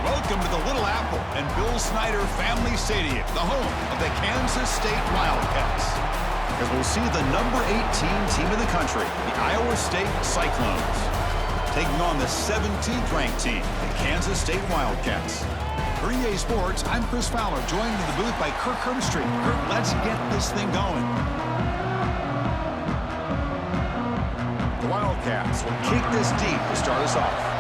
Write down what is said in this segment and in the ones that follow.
Welcome to the Little Apple and Bill Snyder Family Stadium, the home of the Kansas State Wildcats. As we'll see the number 18 team in the country, the Iowa State Cyclones, taking on the 17th ranked team, the Kansas State Wildcats. For EA Sports, I'm Chris Fowler, joined in the booth by Kirk Herbstreit. Kirk, let's get this thing going. The Wildcats will kick this deep to start us off.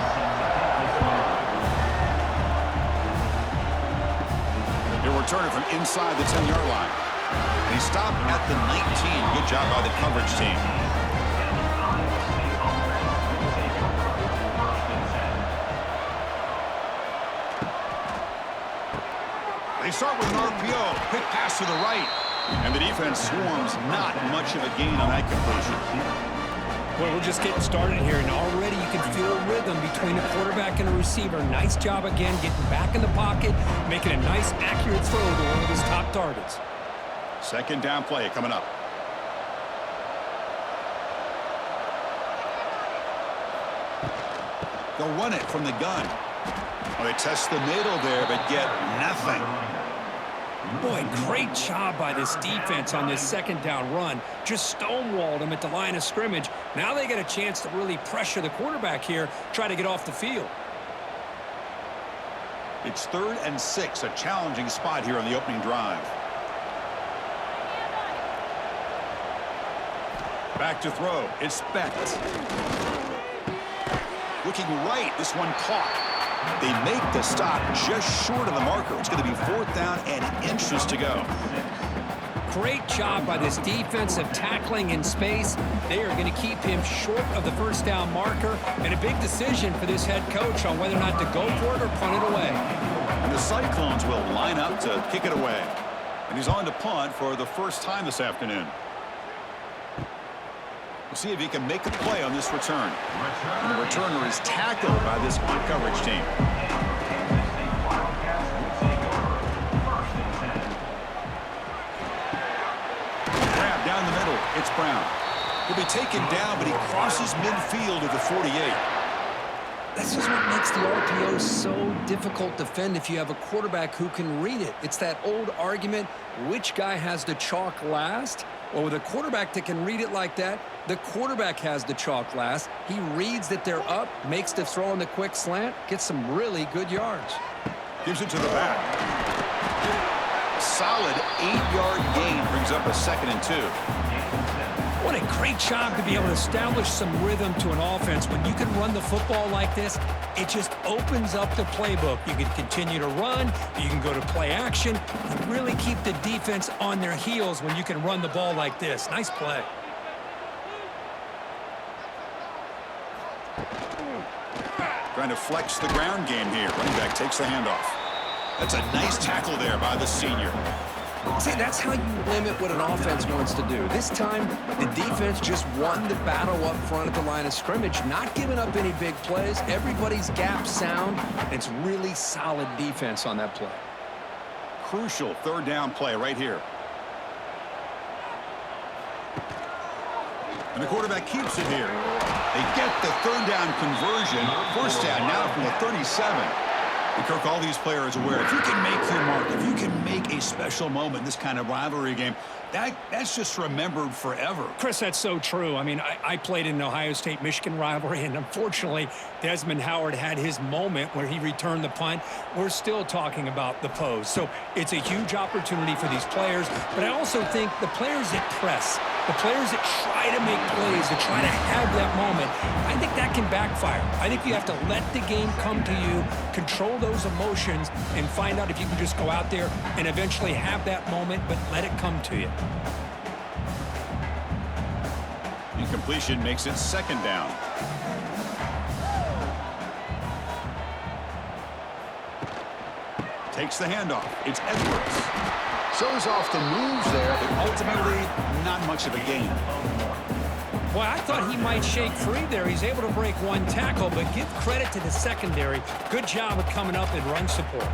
He'll return it from inside the 10-yard line. And he stopped at the 19. Good job by the coverage team. They start with an RPO. Quick pass to the right. And the defense swarms. Not much of a gain on that completion. Well, we're just getting started here, and already you can feel a rhythm between a quarterback and a receiver. Nice job again getting back in the pocket, making a nice, accurate throw to one of his top targets. Second down play coming up. They'll run it from the gun. Well, they test the middle there, but get nothing. Boy, great job by this defense on this second down run. Just stonewalled him at the line of scrimmage. Now they get a chance to really pressure the quarterback here, try to get off the field. It's 3rd and 6, a challenging spot here on the opening drive. Back to throw. It's Beck. Looking right, this one caught. They make the stop just short of the marker. It's going to be 4th down and inches to go. Great job by this defensive tackling in space. They are going to keep him short of the 1st down marker, and a big decision for this head coach on whether or not to go for it or punt it away. And the Cyclones will line up to kick it away. And he's on to punt for the first time this afternoon. We'll see if he can make a play on this return. And the returner is tackled by this punt coverage team. Grab down the middle. It's Brown. He'll be taken down, but he crosses midfield at the 48. This is what makes the RPO so difficult to defend if you have a quarterback who can read it. It's that old argument, which guy has the chalk last? Well, with a quarterback that can read it like that, the quarterback has the chalk last. He reads that they're up, makes the throw on the quick slant, gets some really good yards. Gives it to the back. A solid 8-yard gain brings up a 2nd and 2. What a great job to be able to establish some rhythm to an offense. When you can run the football like this, it just opens up the playbook. You can continue to run. You can go to play action. You really keep the defense on their heels when you can run the ball like this. Nice play. Trying to flex the ground game here. Running back takes the handoff. That's a nice tackle there by the senior. See, that's how you limit what an offense wants to do. This time, the defense just won the battle up front at the line of scrimmage, not giving up any big plays. Everybody's gap sound. It's really solid defense on that play. Crucial 3rd down play right here. And the quarterback keeps it here. They get the 3rd down conversion. 1st down now from the 37. And Kirk, all these players are aware, if you can make your mark, if you can make a special moment in this kind of rivalry game, that's just remembered forever. Chris, that's so true. I mean, I played in an Ohio State-Michigan rivalry, and unfortunately, Desmond Howard had his moment where he returned the punt. We're still talking about the pose. So it's a huge opportunity for these players, but I also think the players that press, the players that try to make plays, that try to have that moment, I think that can backfire. I think you have to let the game come to you, control those emotions, and find out if you can just go out there and eventually have that moment, but let it come to you. Incompletion makes it 2nd down. Takes the handoff. It's Edwards. Shows off the moves there, but ultimately not much of a gain. Well, I thought he might shake free there. He's able to break one tackle, but give credit to the secondary. Good job of coming up and run support.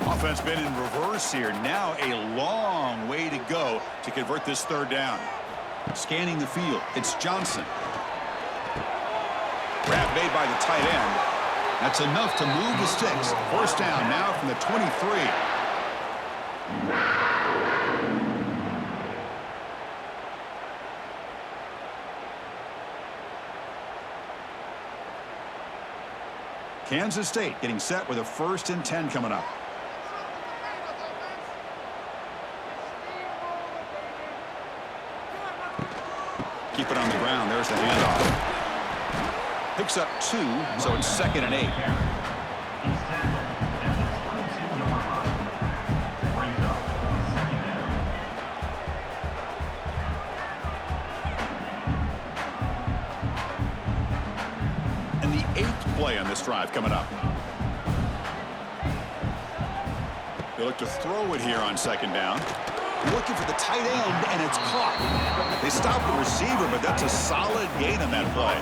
Offense been in reverse here. Now a long way to go to convert this 3rd down. Scanning the field, it's Johnson. Grab made by the tight end. That's enough to move the sticks. First down now from the 23. Kansas State getting set with a 1st and 10 coming up. Keep it on the ground. There's the handoff. Picks up 2, so it's 2nd and 8. And the 8th play on this drive coming up. They look to throw it here on 2nd down. Looking for the tight end, and it's caught. They stop the receiver, but that's a solid gain on that play.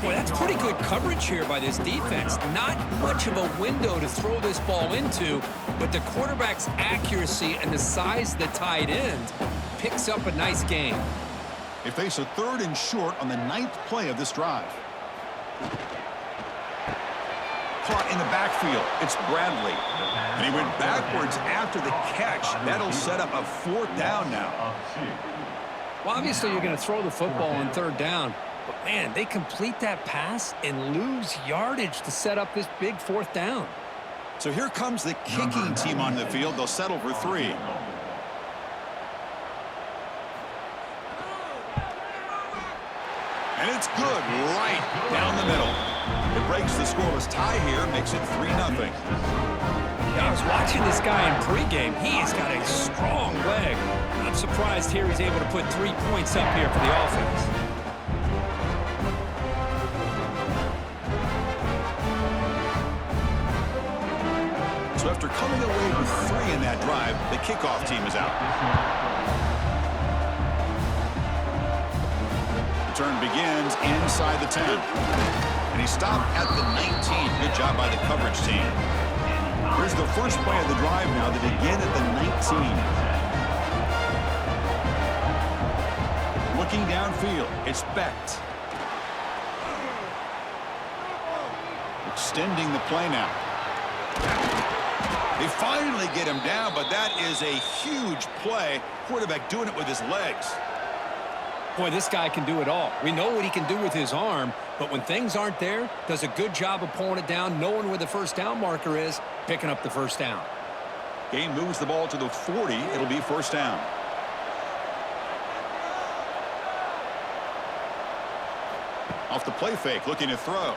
Boy, that's pretty good coverage here by this defense. Not much of a window to throw this ball into, but the quarterback's accuracy and the size of the tight end picks up a nice gain. They face a 3rd and short on the 9th play of this drive. Caught in the backfield. It's Bradley. And he went backwards after the catch. That'll set up a 4th down now. Well, obviously you're going to throw the football on 3rd down. But, man, they complete that pass and lose yardage to set up this big 4th down. So here comes the kicking team on the field. They'll settle for 3. And it's good right down the middle. It breaks the scoreless tie here, makes it 3-0. Yeah, I was watching this guy in pregame. He's got a strong leg. Not surprised here he's able to put 3 points up here for the offense. So after coming away with 3 in that drive, the kickoff team is out. The turn begins inside the 10. And he stopped at the 19. Good job by the coverage team. Here's the first play of the drive now. They begin at the 19. Looking downfield, it's Becht. Extending the play now. They finally get him down, but that is a huge play. Quarterback doing it with his legs. Boy, this guy can do it all. We know what he can do with his arm, but when things aren't there, does a good job of pulling it down, knowing where the first down marker is, picking up the first down. Game moves the ball to the 40. It'll be 1st down. Off the play fake, looking to throw.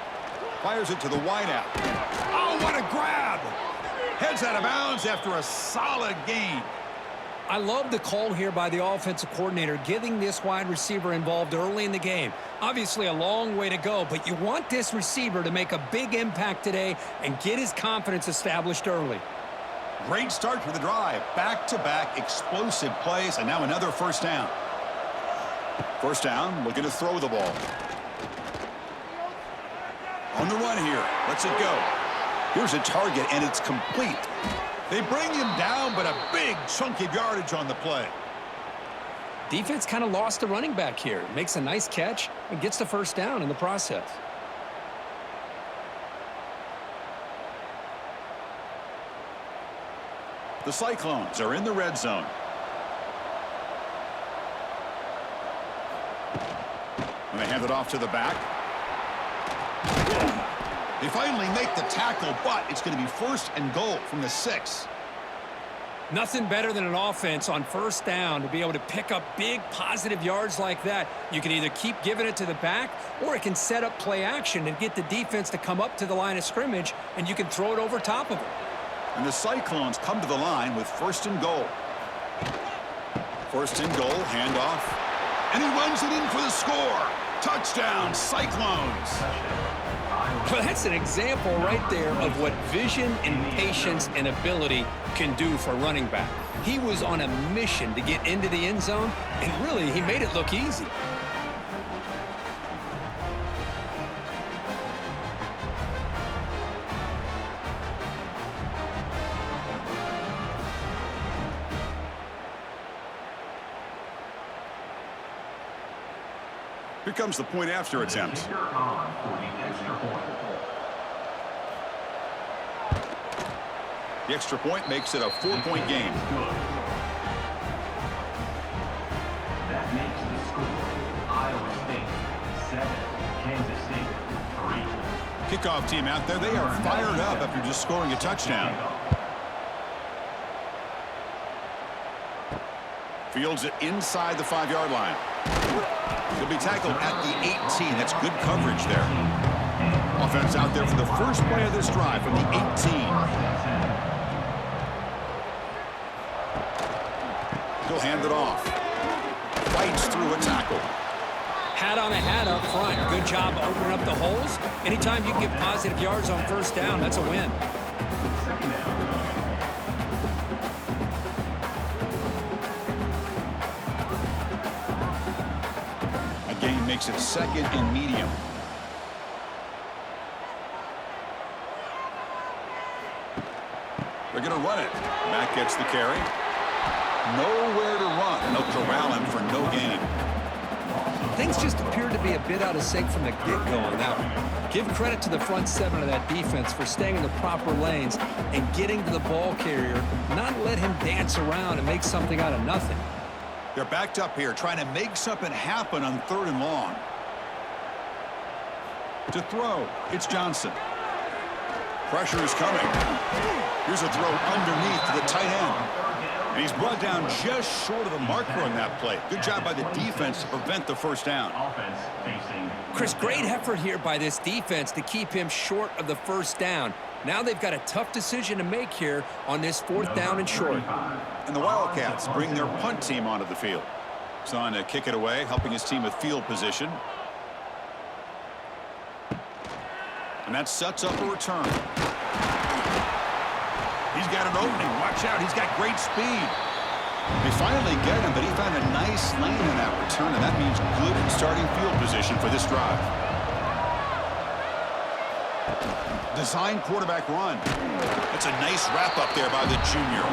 Fires it to the wideout. Oh, what a grab! Heads out of bounds after a solid gain. I love the call here by the offensive coordinator, getting this wide receiver involved early in the game. Obviously a long way to go, but you want this receiver to make a big impact today and get his confidence established early. Great start for the drive. Back-to-back explosive plays, and now another 1st down. 1st down, looking to throw the ball. On the run here. Lets it go. Here's a target, and it's complete. They bring him down, but a big chunk of yardage on the play. Defense kind of lost the running back here. Makes a nice catch and gets the 1st down in the process. The Cyclones are in the red zone. And they hand it off to the back. They finally make the tackle, but it's going to be 1st and goal from the 6. Nothing better than an offense on 1st down to be able to pick up big positive yards like that. You can either keep giving it to the back, or it can set up play action and get the defense to come up to the line of scrimmage, and you can throw it over top of them. And the Cyclones come to the line with 1st and goal. 1st and goal, handoff. And he runs it in for the score. Touchdown, Cyclones. Well, that's an example right there of what vision and patience and ability can do for running back. He was on a mission to get into the end zone, and really, he made it look easy. Here comes the point after attempt. The extra point makes it a 4-point game. That makes the score Iowa State 7, Kansas State 3. Kickoff team out there, they are fired up after just scoring a touchdown. Fields it inside the 5-yard line. He'll be tackled at the 18. That's good coverage there. Offense out there for the first play of this drive from the 18. He'll hand it off. Fights through a tackle. Hat on a hat up front. Good job opening up the holes. Anytime you can get positive yards on first down, that's a win. Gain makes it 2nd and medium. They're going to run it. Back gets the carry. Nowhere to run, and they'll corral him for no gain. Things just appeared to be a bit out of sync from the get-go on that one. Give credit to the front 7 of that defense for staying in the proper lanes and getting to the ball carrier, not let him dance around and make something out of nothing. They're backed up here, trying to make something happen on 3rd and long. To throw, it's Johnson. Pressure is coming. Here's a throw underneath to the tight end. And he's brought down just short of the marker on that play. Good job by the defense to prevent the first down. Chris, great effort here by this defense to keep him short of the first down. Now they've got a tough decision to make here on this 4th down and short. And the Wildcats bring their punt team onto the field. He's on to kick it away, helping his team with field position. And that sets up a return. He's got an opening. Watch out. He's got great speed. They finally get him, but he found a nice lane in that return, and that means good starting field position for this drive. Design quarterback run. That's a nice wrap up there by the junior.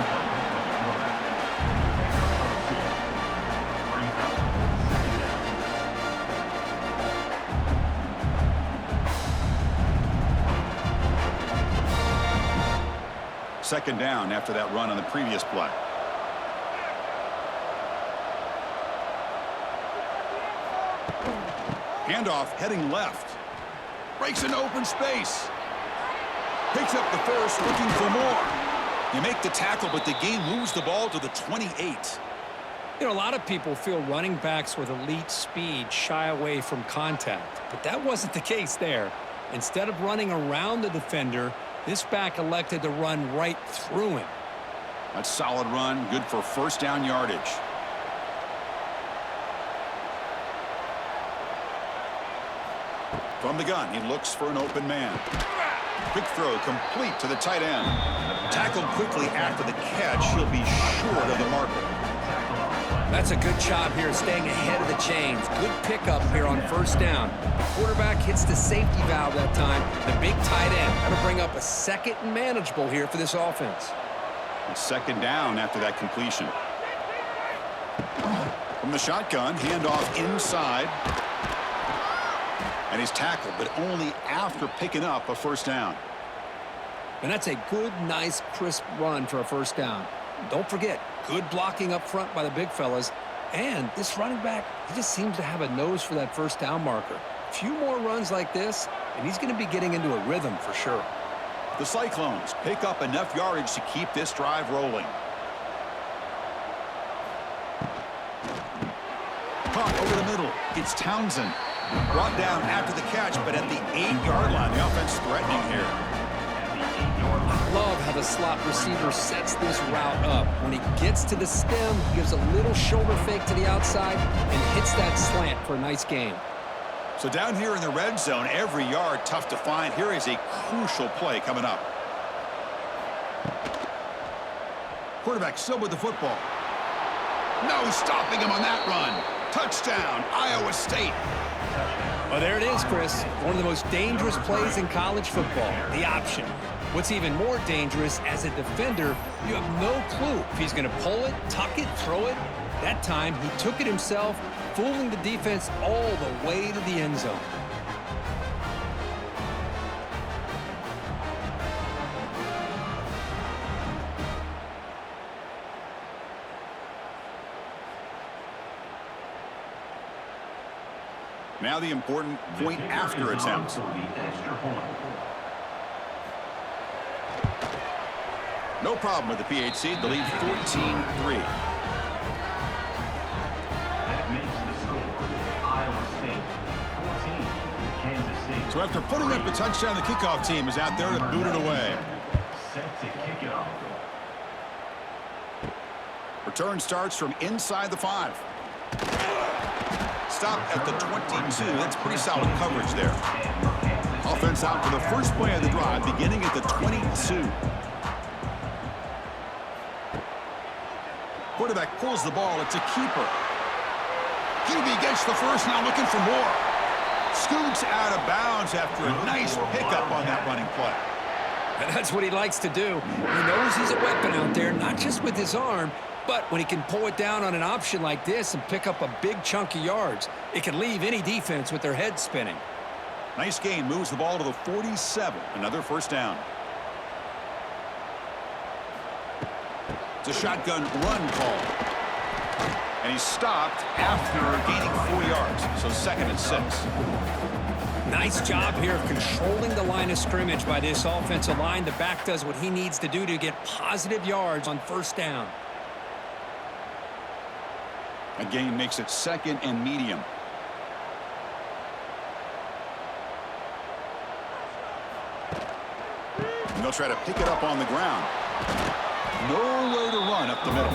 Second down after that run on the previous play. Handoff heading left. Breaks into open space. Picks up the first, looking for more. You make the tackle, but the game moves the ball to the 28. You know, a lot of people feel running backs with elite speed shy away from contact, but that wasn't the case there. Instead of running around the defender, this back elected to run right through him. That's a solid run, good for first down yardage. From the gun, he looks for an open man. Quick throw complete to the tight end. Tackled quickly after the catch. He'll be short of the marker. That's a good job here staying ahead of the chains. Good pickup here on first down. The quarterback hits the safety valve that time. The big tight end. That'll bring up a 2nd and manageable here for this offense. It's second down after that completion. From the shotgun, handoff inside. And he's tackled, but only after picking up a first down. And that's a good, nice, crisp run for a first down. Don't forget, good blocking up front by the big fellas. And this running back, he just seems to have a nose for that first down marker. A few more runs like this, and he's going to be getting into a rhythm for sure. The Cyclones pick up enough yardage to keep this drive rolling. Caught over the middle. It's Townsend. Brought down after the catch, but at the 8-yard line. The offense threatening here. I love how the slot receiver sets this route up. When he gets to the stem, he gives a little shoulder fake to the outside and hits that slant for a nice gain. So down here in the red zone, every yard tough to find. Here is a crucial play coming up. Quarterback still with the football. No stopping him on that run. Touchdown, Iowa State. Well, there it is, Chris. One of the most dangerous plays in college football, the option. What's even more dangerous, as a defender, you have no clue if he's going to pull it, tuck it, throw it. That time, he took it himself, fooling the defense all the way to the end zone. Now the important point after attempt. No problem with the PHC. The lead 14-3. That makes the score Iowa State 14, Kansas State. So after putting up the touchdown, the kickoff team is out there to boot it away. Set to kick it off. Return starts from inside the 5. Stop at the 22. That's pretty solid coverage there. Offense out for the first play of the drive, beginning at the 22. Quarterback pulls the ball. It's a keeper. QB gets the first, now looking for more. Scoots out of bounds after a nice pickup on that running play. And that's what he likes to do. He knows he's a weapon out there, not just with his arm, but when he can pull it down on an option like this and pick up a big chunk of yards, it can leave any defense with their head spinning. Nice gain, moves the ball to the 47. Another first down. It's a shotgun run call. And he's stopped after gaining 4 yards. So 2nd and 6. Nice job here of controlling the line of scrimmage by this offensive line. The back does what he needs to do to get positive yards on first down. A gain makes it 2nd and medium. And they'll try to pick it up on the ground. Nowhere to run up the middle.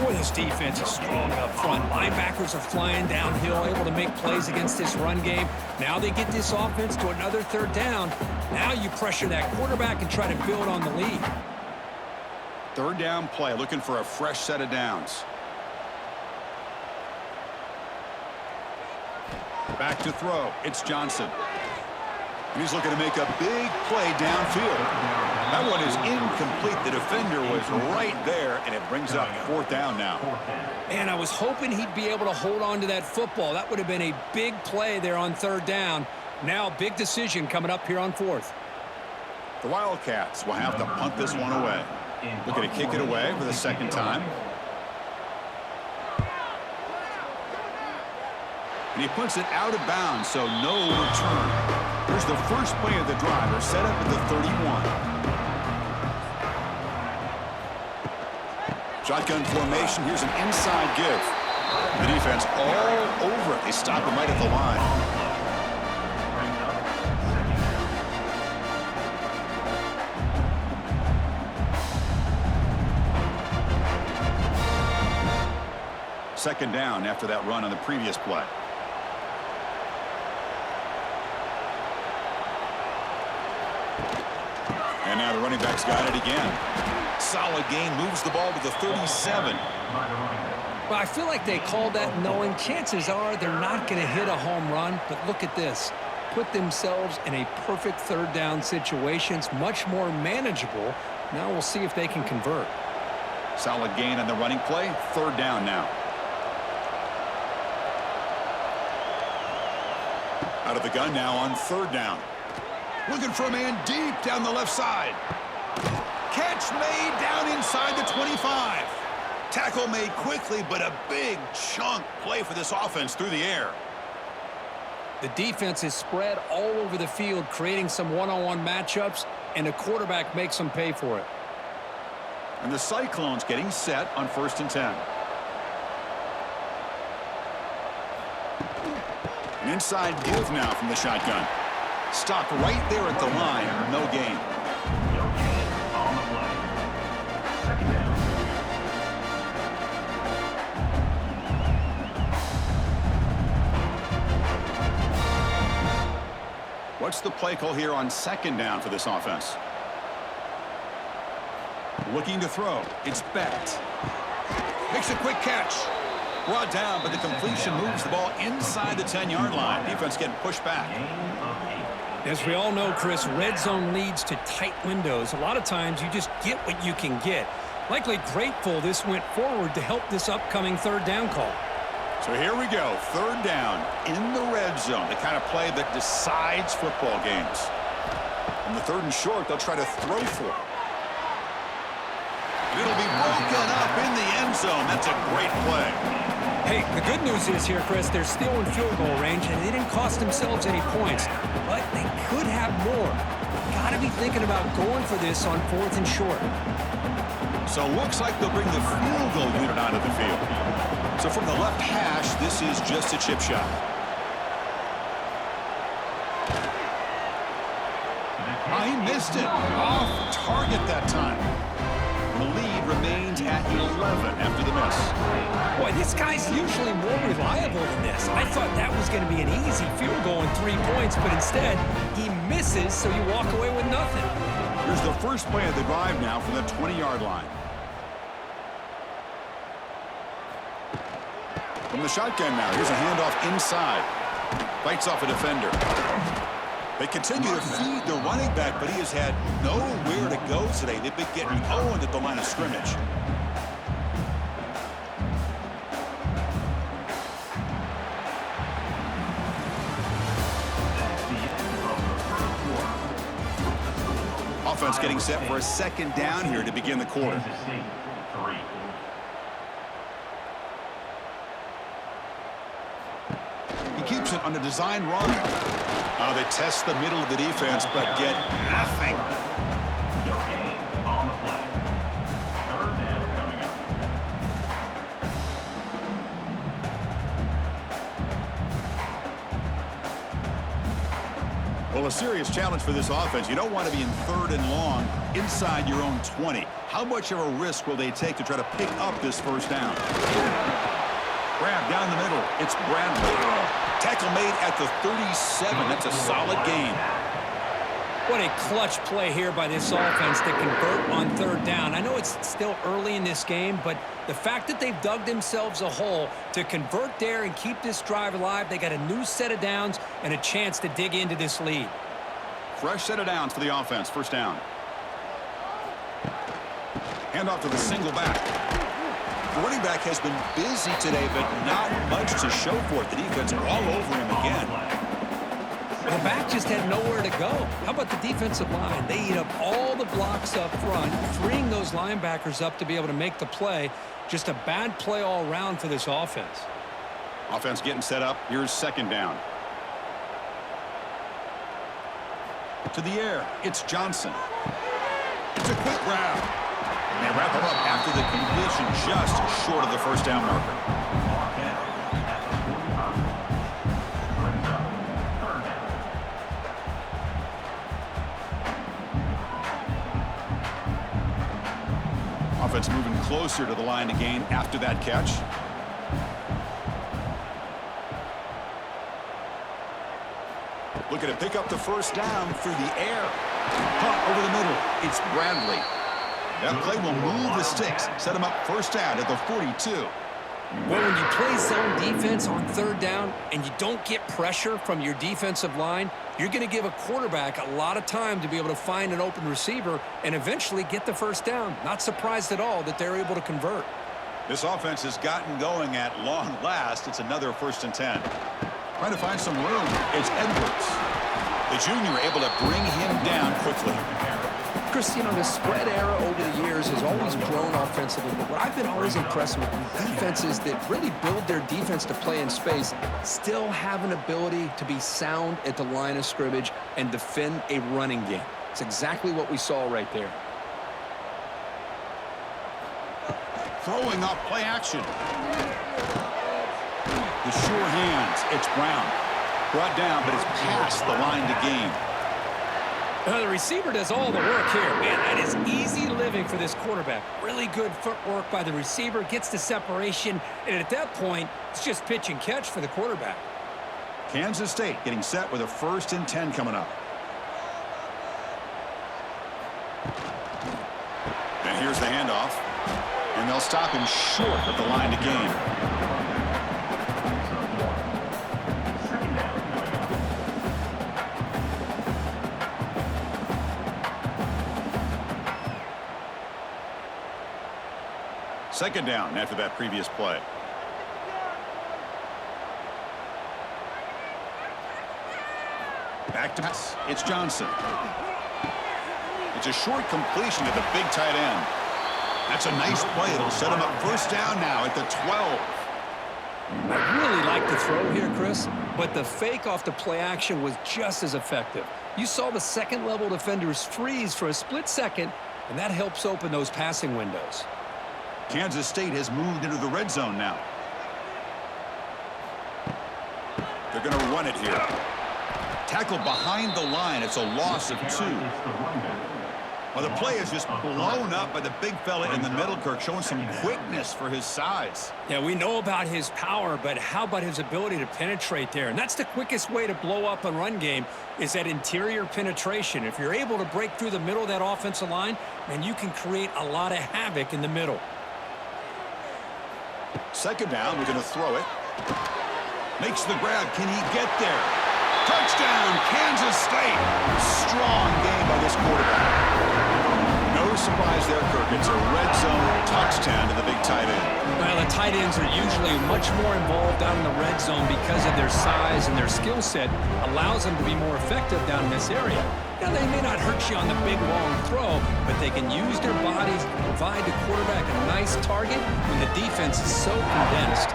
Boy, this defense is strong up front. Linebackers are flying downhill, able to make plays against this run game. Now they get this offense to another third down. Now you pressure that quarterback and try to build on the lead. Third down play, looking for a fresh set of downs. Back to throw. It's Johnson. And he's looking to make a big play downfield. That one is incomplete. The defender was right there, and it brings up 4th down now. And I was hoping he'd be able to hold on to that football. That would have been a big play there on 3rd down. Now a big decision coming up here on 4th. The Wildcats will have to punt this one away. Looking to kick it away for the 2nd time. And he puts it out of bounds, so no return. Here's the first play of the drive. They're set up at the 31. Shotgun formation. Here's an inside give. The defense all over it. They stop him right at the line. Second down after that run on the previous play. And now the running back's got it again. Solid gain, moves the ball to the 37. Well, I feel like they called that knowing chances are they're not going to hit a home run. But look at this. Put themselves in a perfect 3rd down situation. It's much more manageable. Now we'll see if they can convert. Solid gain on the running play. 3rd down now. Out of the gun now on 3rd down. Looking for a man deep down the left side. Catch made down inside the 25. Tackle made quickly, but a big chunk play for this offense through the air. The defense is spread all over the field, creating some one-on-one matchups, and the quarterback makes them pay for it. And the Cyclones getting set on 1st and 10. An inside give now from the shotgun. Stopped right there at the line. No gain. No gain on the play. 2nd down. What's the play call here on 2nd down for this offense? Looking to throw. It's Beck. Makes a quick catch. Brought down, but the completion moves the ball inside the 10-yard line. Defense getting pushed back. As we all know, Chris, red zone leads to tight windows. A lot of times you just get what you can get. Likely grateful this went forward to help this upcoming 3rd down call. So here we go, third down in the red zone, the kind of play that decides football games. On the third and short, they'll try to throw for it. It'll be broken up in the end zone. That's a great play. Hey, the good news is here, Chris, they're still in field goal range, and they didn't cost themselves any points, but they could have more. Got to be thinking about going for this on fourth and short. So looks like they'll bring the field goal unit onto the field. So from the left hash, this is just a chip shot. He missed it. Off target that time. The lead remains at 11 after the miss. Boy, this guy's usually more reliable than this. I thought that was going to be an easy field goal and 3 points, but instead, he misses, so you walk away with nothing. Here's the first play of the drive now from the 20-yard line. From the shotgun now, here's a handoff inside. Fights off a defender. They continue to feed the running back, but he has had nowhere to go today. They've been getting owned at the line of scrimmage. Offense getting set for a second down here to begin the quarter. He keeps it on a design run. They test the middle of the defense, but get nothing. Well, a serious challenge for this offense. You don't want to be in third and long inside your own 20. How much of a risk will they take to try to pick up this first down? Grab down the middle. It's Bradley. Tackle made at the 37. That's a solid gain. What a clutch play here by this offense to convert on third down. I know it's still early in this game, but the fact that they've dug themselves a hole to convert there and keep this drive alive, they got a new set of downs and a chance to dig into this lead. Fresh set of downs for the offense. First down. Handoff to the single back. The running back has been busy today, but not much to show for it. The defense all over him again. The back just had nowhere to go. How about the defensive line? They eat up all the blocks up front, freeing those linebackers up to be able to make the play. Just a bad play all around for this offense. Offense getting set up. Here's second down. To the air. It's Johnson. It's a quick grab. They wrap him up after the completion just short of the first down marker. Offense moving closer to the line to gain after that catch. Looking to pick up the first down through the air. Caught over the middle. It's Bradley. That play will move the sticks. Set him up first down at the 42. Well, when you play zone defense on third down and you don't get pressure from your defensive line, you're going to give a quarterback a lot of time to be able to find an open receiver and eventually get the first down. Not surprised at all that they're able to convert. This offense has gotten going at long last. It's another 1st and 10. Trying to find some room. It's Edwards. The junior able to bring him down quickly. Chris, you know, the spread era over the years has always grown offensively, but what I've been always impressed with defenses that really build their defense to play in space still have an ability to be sound at the line of scrimmage and defend a running game. It's exactly what we saw right there. Throwing off play action. The sure hands. It's Brown. Brought down, but it's past the line to gain. The receiver does all the work here. Man, that is easy living for this quarterback. Really good footwork by the receiver, gets the separation, and at that point, it's just pitch and catch for the quarterback. Kansas State getting set with a 1st and 10 coming up. And here's the handoff. And they'll stop him short of the line to gain. Second down after that previous play. Back to pass. It's Johnson. It's a short completion to the big tight end. That's a nice play. It'll set him up first down now at the 12. I really like the throw here, Chris, but the fake off the play action was just as effective. You saw the second-level defenders freeze for a split second, and that helps open those passing windows. Kansas State has moved into the red zone now. They're going to run it here. Tackle behind the line. It's a loss of 2. Well, the play is just blown up by the big fella in the middle, Kirk, showing some quickness for his size. Yeah, we know about his power, but how about his ability to penetrate there? And that's the quickest way to blow up a run game is that interior penetration. If you're able to break through the middle of that offensive line, then you can create a lot of havoc in the middle. Second down, we're going to throw it. Makes the grab. Can he get there? Touchdown, Kansas State. Strong game by this quarterback. No surprise there, Kirk. It's a red zone touchdown to the big tight end. Well, the tight ends are usually much more involved down in the red zone because of their size and their skill set allows them to be more effective down in this area. Now, they may not hurt you on the big, long throw, but they can use their bodies to provide the quarterback a nice target when the defense is so condensed.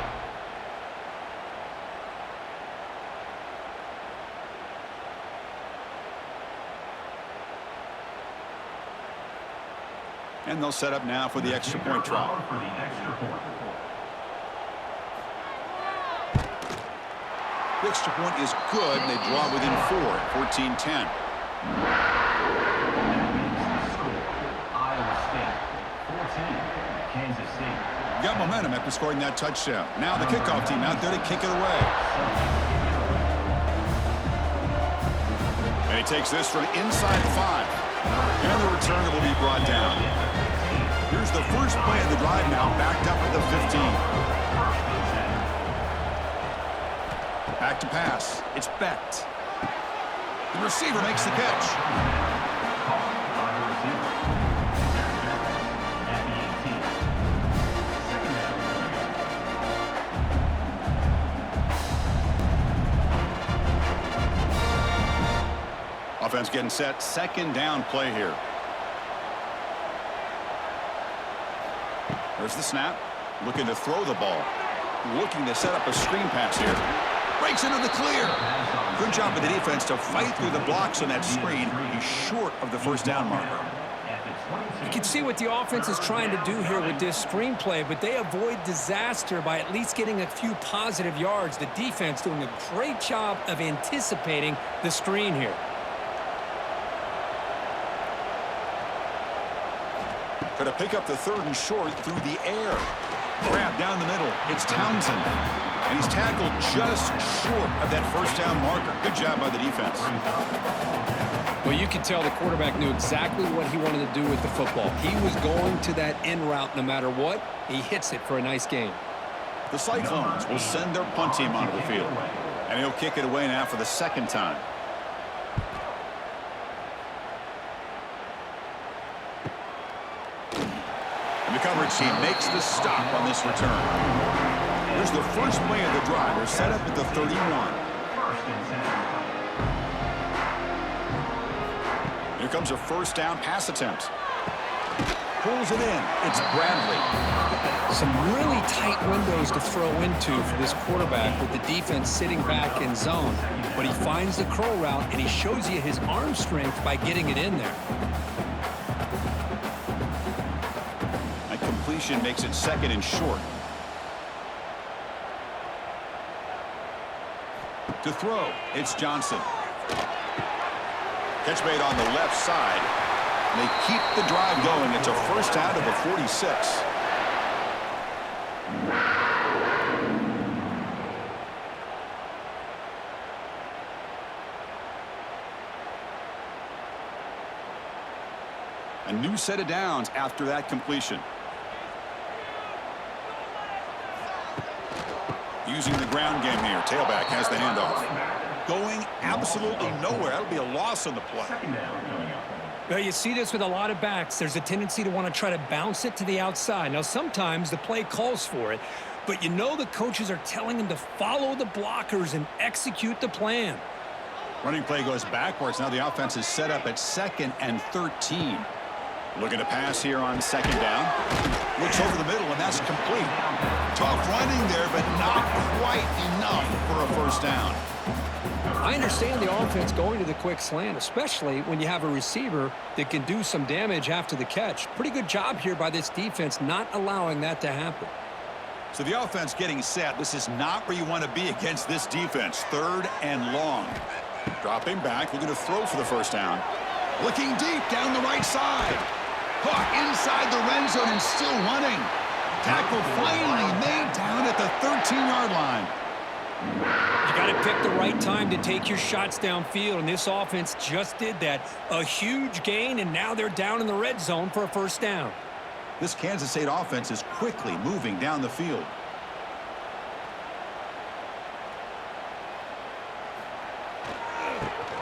And they'll set up now for the extra point try. The extra point is good. They draw within 4 at 14-10. Iowa State 14, Kansas State. Got momentum after scoring that touchdown. Now the kickoff team out there to kick it away. And he takes this from inside 5. And the return will be brought down. Here's the first play of the drive now, backed up at the 15. Back to pass. It's Becht. The receiver makes the catch. Offense getting set. Second down play here. There's the snap. Looking to throw the ball. Looking to set up a screen pass here. Breaks into the clear. Good job by the defense to fight through the blocks on that screen. He's short of the first down marker. You can see what the offense is trying to do here with this screenplay, but they avoid disaster by at least getting a few positive yards. The defense doing a great job of anticipating the screen here. Going to pick up the 3rd and short through the air. Grab down the middle. It's Townsend. And he's tackled just short of that first down marker. Good job by the defense. Well, you can tell the quarterback knew exactly what he wanted to do with the football. He was going to that in route no matter what. He hits it for a nice gain. The Cyclones will send their punt team onto the field. And he'll kick it away now for the second time. And the coverage team makes the stop on this return. Here's the first play of the drive. They're set up at the 31. Here comes a first down pass attempt. Pulls it in. It's Bradley. Some really tight windows to throw into for this quarterback with the defense sitting back in zone. But he finds the curl route, and he shows you his arm strength by getting it in there. Completion makes it second and short. To throw, it's Johnson. Catch made on the left side. They keep the drive going. It's a first down to the 46. A new set of downs after that completion. Using the ground game here. Tailback has the handoff. Going absolutely nowhere. That'll be a loss on the play. Well, you see this with a lot of backs. There's a tendency to want to try to bounce it to the outside. Now, sometimes the play calls for it, but you know the coaches are telling them to follow the blockers and execute the plan. Running play goes backwards. Now the offense is set up at 2nd and 13. Looking to pass here on 2nd down. Looks over the middle, and that's complete. Tough running there, but not quite enough for a first down. I understand the offense going to the quick slant, especially when you have a receiver that can do some damage after the catch. Pretty good job here by this defense not allowing that to happen. So the offense getting set. This is not where you want to be against this defense. 3rd and long. Dropping back, looking to throw for the first down. Looking deep down the right side. Caught inside the red zone and still running. Tackle finally made down at the 13-yard line. You got to pick the right time to take your shots downfield, and this offense just did that. A huge gain, and now they're down in the red zone for a first down. This Kansas State offense is quickly moving down the field.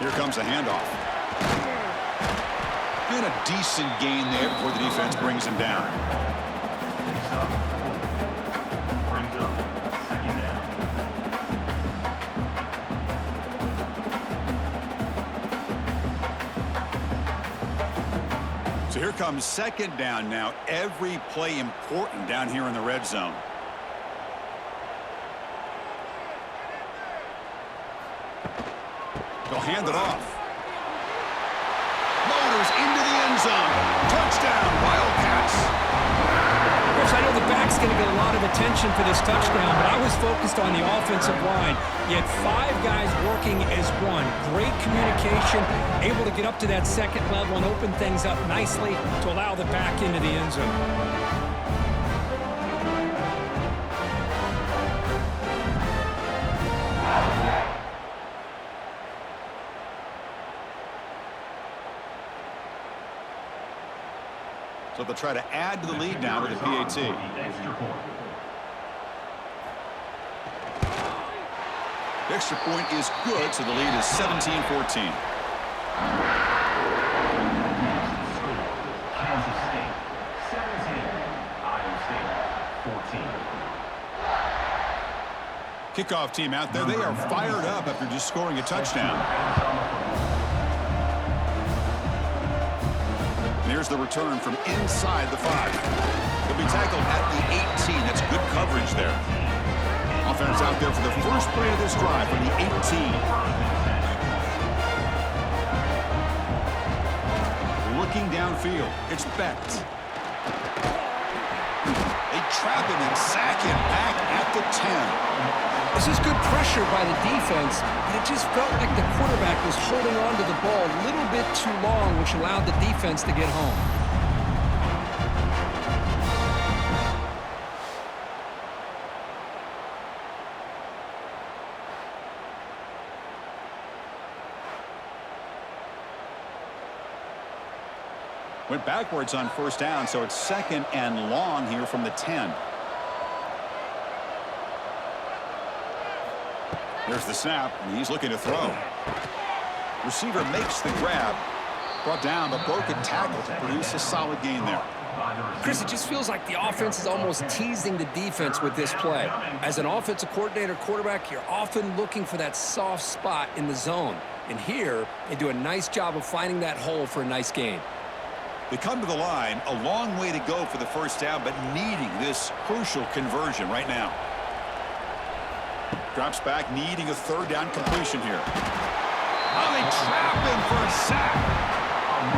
Here comes a handoff. And a decent gain there before the defense brings him down. Brings up 2nd down. So here comes 2nd down now. Every play important down here in the red zone. They'll hand it off. Motors into the end zone. Touchdown, Wildcats. Coach, I know the back's going to get a lot of attention for this touchdown, but I was focused on the offensive line. You had 5 guys working as one. Great communication, able to get up to that 2nd level and open things up nicely to allow the back into the end zone. So they'll try to add to the lead now with the PAT. Extra point. The extra point is good, so the lead is 17-14. Kansas State 17, Iowa State 14. Kickoff team out there. They are fired up after just scoring a touchdown. And here's the return from inside the 5. He'll be tackled at the 18. That's good coverage there. Offense out there for the first play of this drive from the 18. Looking downfield. It's Becht. They trap him and sack him back at the 10. This is good pressure by the defense, but it just felt like the quarterback was holding on to the ball a little bit too long, which allowed the defense to get home. Went backwards on first down, so it's 2nd and long here from the 10. There's the snap, and he's looking to throw. Receiver makes the grab. Brought down, but broke a tackle to produce a solid gain there. Chris, it just feels like the offense is almost teasing the defense with this play. As an offensive coordinator, quarterback, you're often looking for that soft spot in the zone. And here, they do a nice job of finding that hole for a nice gain. They come to the line, a long way to go for the first down, but needing this crucial conversion right now. Drops back, needing a 3rd down completion here. Oh, they trap him for a sack.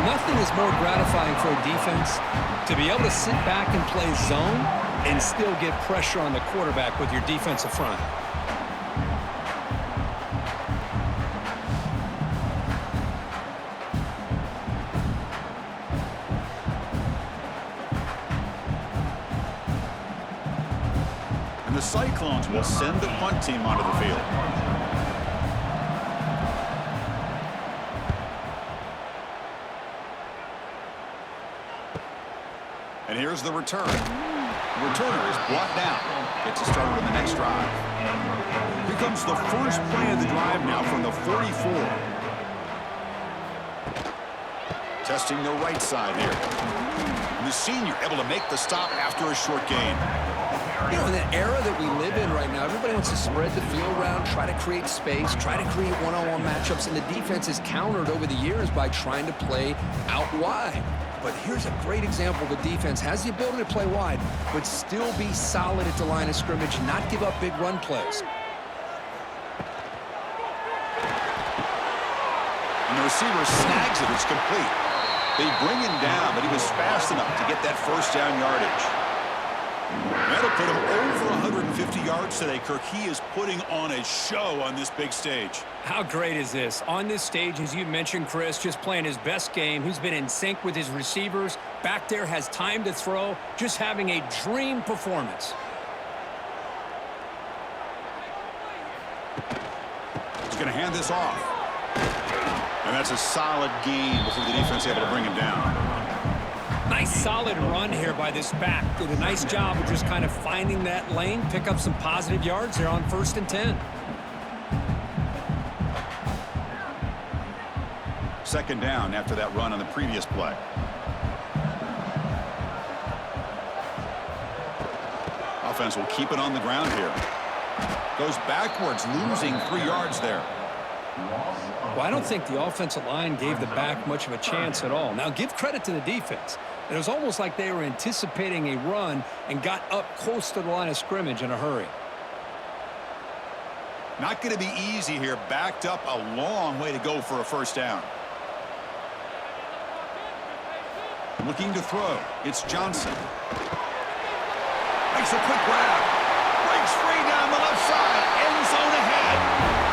Nothing is more gratifying for a defense to be able to sit back and play zone and still get pressure on the quarterback with your defensive front. And the Cyclones will send the punt team onto the field. And here's the return. The returner is brought down. Gets us started on the next drive. Here comes the first play of the drive now from the 44. Testing the right side here. And the senior able to make the stop after a short gain. You know, in the era that we live in right now, everybody wants to spread the field around, try to create space, try to create one-on-one matchups, and the defense is countered over the years by trying to play out wide. But here's a great example. The defense has the ability to play wide, but still be solid at the line of scrimmage, not give up big run plays. And the receiver snags it. It's complete. They bring him down, but he was fast enough to get that first down yardage. That'll put him over 150 yards today, Kirk. He is putting on a show on this big stage. How great is this? On this stage, as you mentioned, Chris, just playing his best game. He's been in sync with his receivers. Back there, has time to throw. Just having a dream performance. He's going to hand this off. And that's a solid gain before the defense able to bring him down. Nice solid run here by this back. Did a nice job of just kind of finding that lane, pick up some positive yards there on 1st and 10. Second down after that run on the previous play. Offense will keep it on the ground here. Goes backwards, losing 3 yards there. Well, I don't think the offensive line gave the back much of a chance at all. Now, give credit to the defense. It was almost like they were anticipating a run and got up close to the line of scrimmage in a hurry. Not going to be easy here. Backed up a long way to go for a first down. Looking to throw. It's Johnson. Makes a quick grab. Breaks free down the left side. End zone ahead.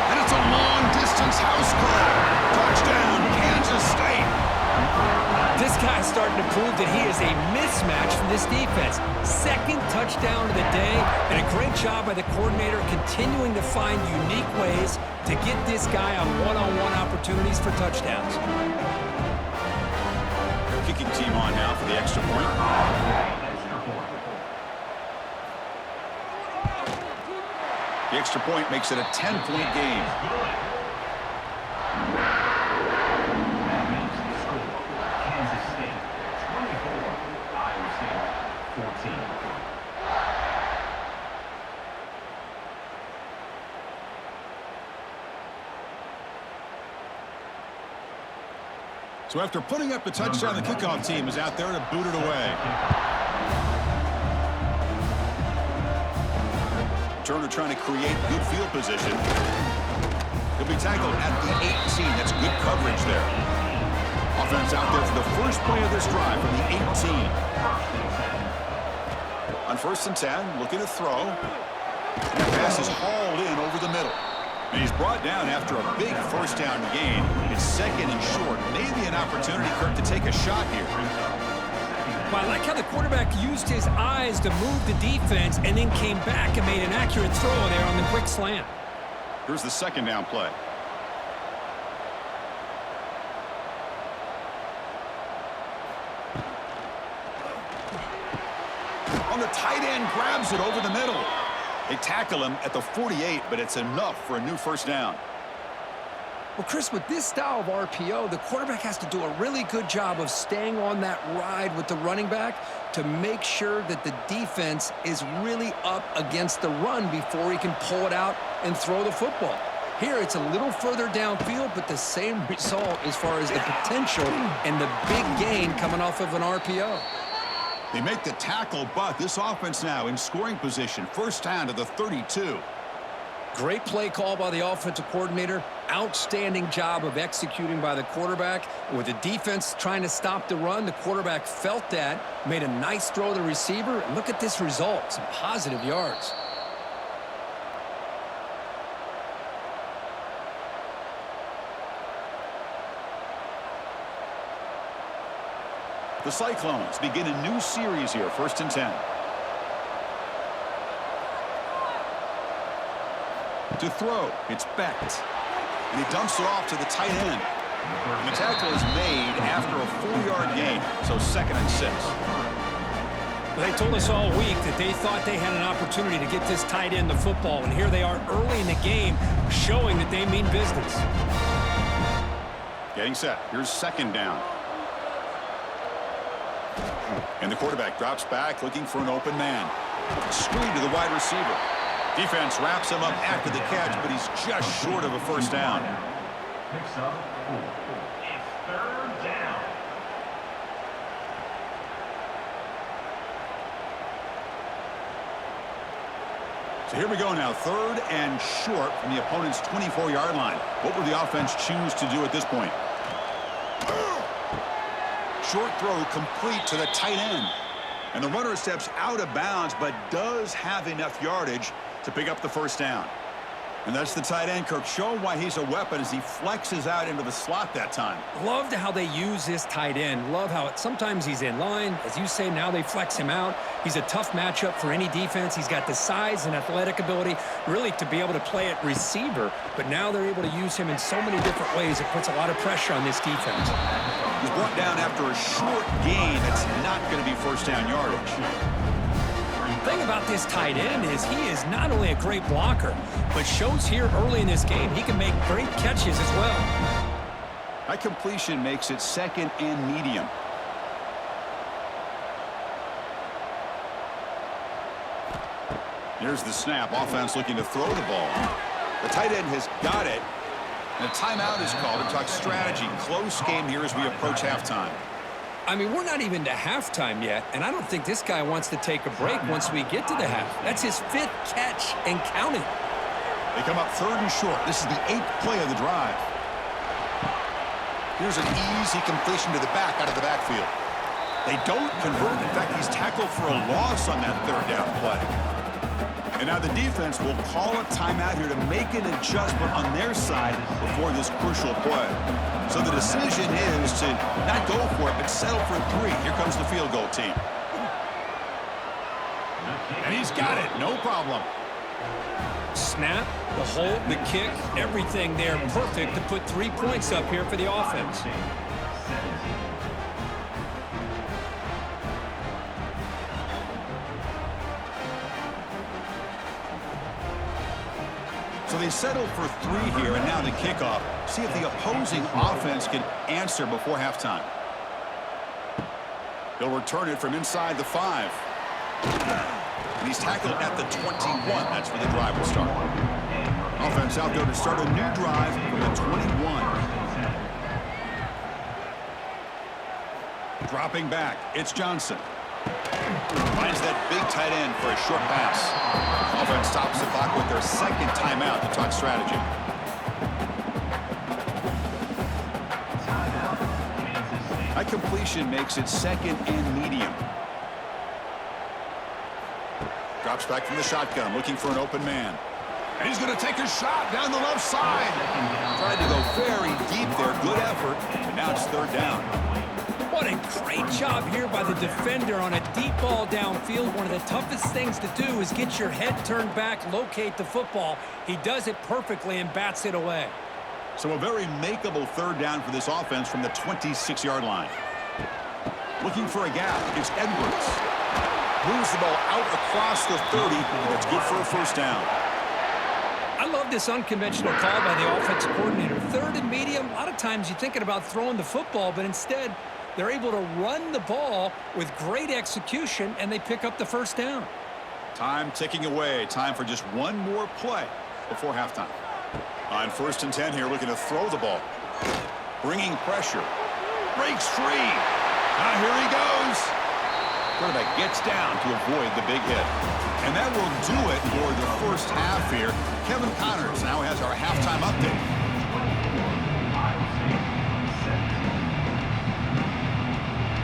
And it's a long-distance house call. Touchdown, Kansas State. This guy's starting to prove that he is a mismatch for this defense. Second touchdown of the day, and a great job by the coordinator continuing to find unique ways to get this guy on one-on-one opportunities for touchdowns. Kicking team on now for the extra point. The extra point makes it a 10-point game. That makes the score Kansas State 24, Iowa State 14. So after putting up the touchdown, the kickoff team is out there to boot it away. Turner trying to create good field position. He'll be tackled at the 18. That's good coverage there. Offense out there for the first play of this drive from the 18. On 1st and 10, looking to throw. And the pass is hauled in over the middle. And he's brought down after a big first down gain. It's 2nd and short. Maybe an opportunity, Kirk, to take a shot here. Well, I like how the quarterback used his eyes to move the defense and then came back and made an accurate throw there on the quick slant. Here's the 2nd down play. On the tight end, grabs it over the middle. They tackle him at the 48, but it's enough for a new first down. Well, Chris, with this style of RPO, the quarterback has to do a really good job of staying on that ride with the running back to make sure that the defense is really up against the run before he can pull it out and throw the football. Here, it's a little further downfield, but the same result as far as the potential and the big gain coming off of an RPO. They make the tackle, but this offense now in scoring position. First down to the 32. Great play call by the offensive coordinator. Outstanding job of executing by the quarterback. With the defense trying to stop the run, the quarterback felt that, made a nice throw to the receiver. And look at this result, some positive yards. The Cyclones begin a new series here, 1st and 10. To throw, it's Becht. And he dumps it off to the tight end. And the tackle is made after a 4-yard gain, so 2nd and 6. Well, they told us all week that they thought they had an opportunity to get this tight end the football, and here they are early in the game showing that they mean business. Getting set. Here's 2nd down. And the quarterback drops back looking for an open man. Screen to the wide receiver. Defense wraps him up after the catch, but he's just short of a first down. Picks up 4. It's third down. So here we go now, 3rd and short from the opponent's 24-yard line. What will the offense choose to do at this point? Short throw complete to the tight end. And the runner steps out of bounds, but does have enough yardage to pick up the first down. And that's the tight end, Kirk, showing why he's a weapon as he flexes out into the slot that time. Loved how they use this tight end. Love how sometimes he's in line. As you say, now they flex him out. He's a tough matchup for any defense. He's got the size and athletic ability really to be able to play at receiver. But now they're able to use him in so many different ways. It puts a lot of pressure on this defense. He's brought down after a short gain that's not going to be first down yardage. The thing about this tight end is he is not only a great blocker, but shows here early in this game he can make great catches as well. That completion makes it 2nd and medium. Here's the snap. Offense looking to throw the ball. The tight end has got it. And a timeout is called to talk strategy. Close game here as we approach halftime. I mean, we're not even to halftime yet, and I don't think this guy wants to take a break once we get to the half. That's his 5th catch and counting. They come up 3rd and short. This is the 8th play of the drive. Here's an easy completion to the back out of the backfield. They don't convert. In fact, he's tackled for a loss on that 3rd down play. And now the defense will call a timeout here to make an adjustment on their side before this crucial play. So the decision is to not go for it, but settle for 3. Here comes the field goal team. And he's got it. No problem. Snap, the hold, the kick, everything there perfect to put 3 points up here for the offense. So they settle for 3 here, and now the kickoff. See if the opposing offense can answer before halftime. He'll return it from inside the 5. And he's tackled at the 21. That's where the drive will start. Offense out there to start a new drive from the 21. Dropping back, it's Johnson. Finds that big tight end for a short pass. Offense stops the clock with their 2nd timeout to talk strategy. That completion makes it 2nd and medium. Drops back from the shotgun, looking for an open man. And he's going to take a shot down the left side. Tried to go very deep there. Good effort. And now it's 3rd down. What a great job here by the defender on a deep ball downfield. One of the toughest things to do is get your head turned back, locate the football. He does it perfectly and bats it away. So a very makeable 3rd down for this offense from the 26-yard line. Looking for a gap. It's Edwards. Moves the ball out across the 30, and it's good for a first down. I love this unconventional call by the offensive coordinator. 3rd and medium, a lot of times you're thinking about throwing the football, but instead they're able to run the ball with great execution, and they pick up the first down. Time ticking away. Time for just one more play before halftime. On 1st and 10 here, looking to throw the ball. Bringing pressure. Breaks free. Now here he goes. Quarterback gets down to avoid the big hit. And that will do it for the first half here. Kevin Connors now has our halftime update.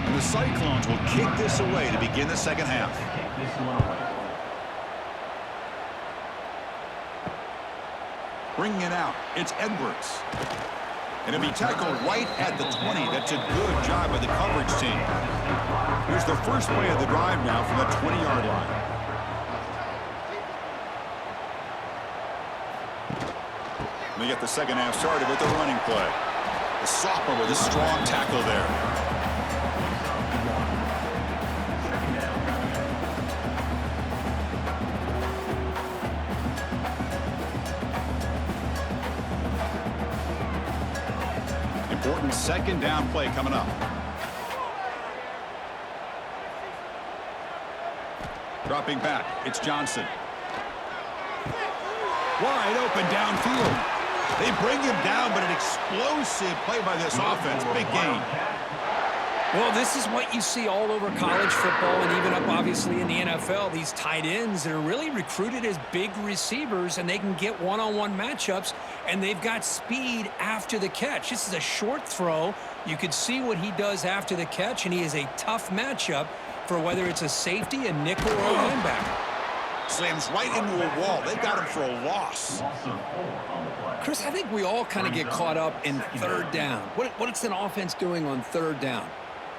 And the Cyclones will kick this away to begin the 2nd half. Bringing it out, it's Edwards. And it'll be tackled right at the 20. That's a good job by the coverage team. Here's the first play of the drive now from the 20-yard line. And they get the 2nd half started with the running play. The sophomore with a strong tackle there. Important 2nd down play coming up. Dropping back, it's Johnson. Wide open downfield. They bring him down, but an explosive play by this offense. Big gain. Well, this is what you see all over college football and even up, obviously, in the NFL. These tight ends that are really recruited as big receivers, and they can get one-on-one matchups, and they've got speed after the catch. This is a short throw. You could see what he does after the catch, and he is a tough matchup for whether it's a safety, a nickel, or a linebacker. Slams right into a wall. They got him for a loss. Chris, I think we all kind of get caught up in third down. What's an offense doing on third down?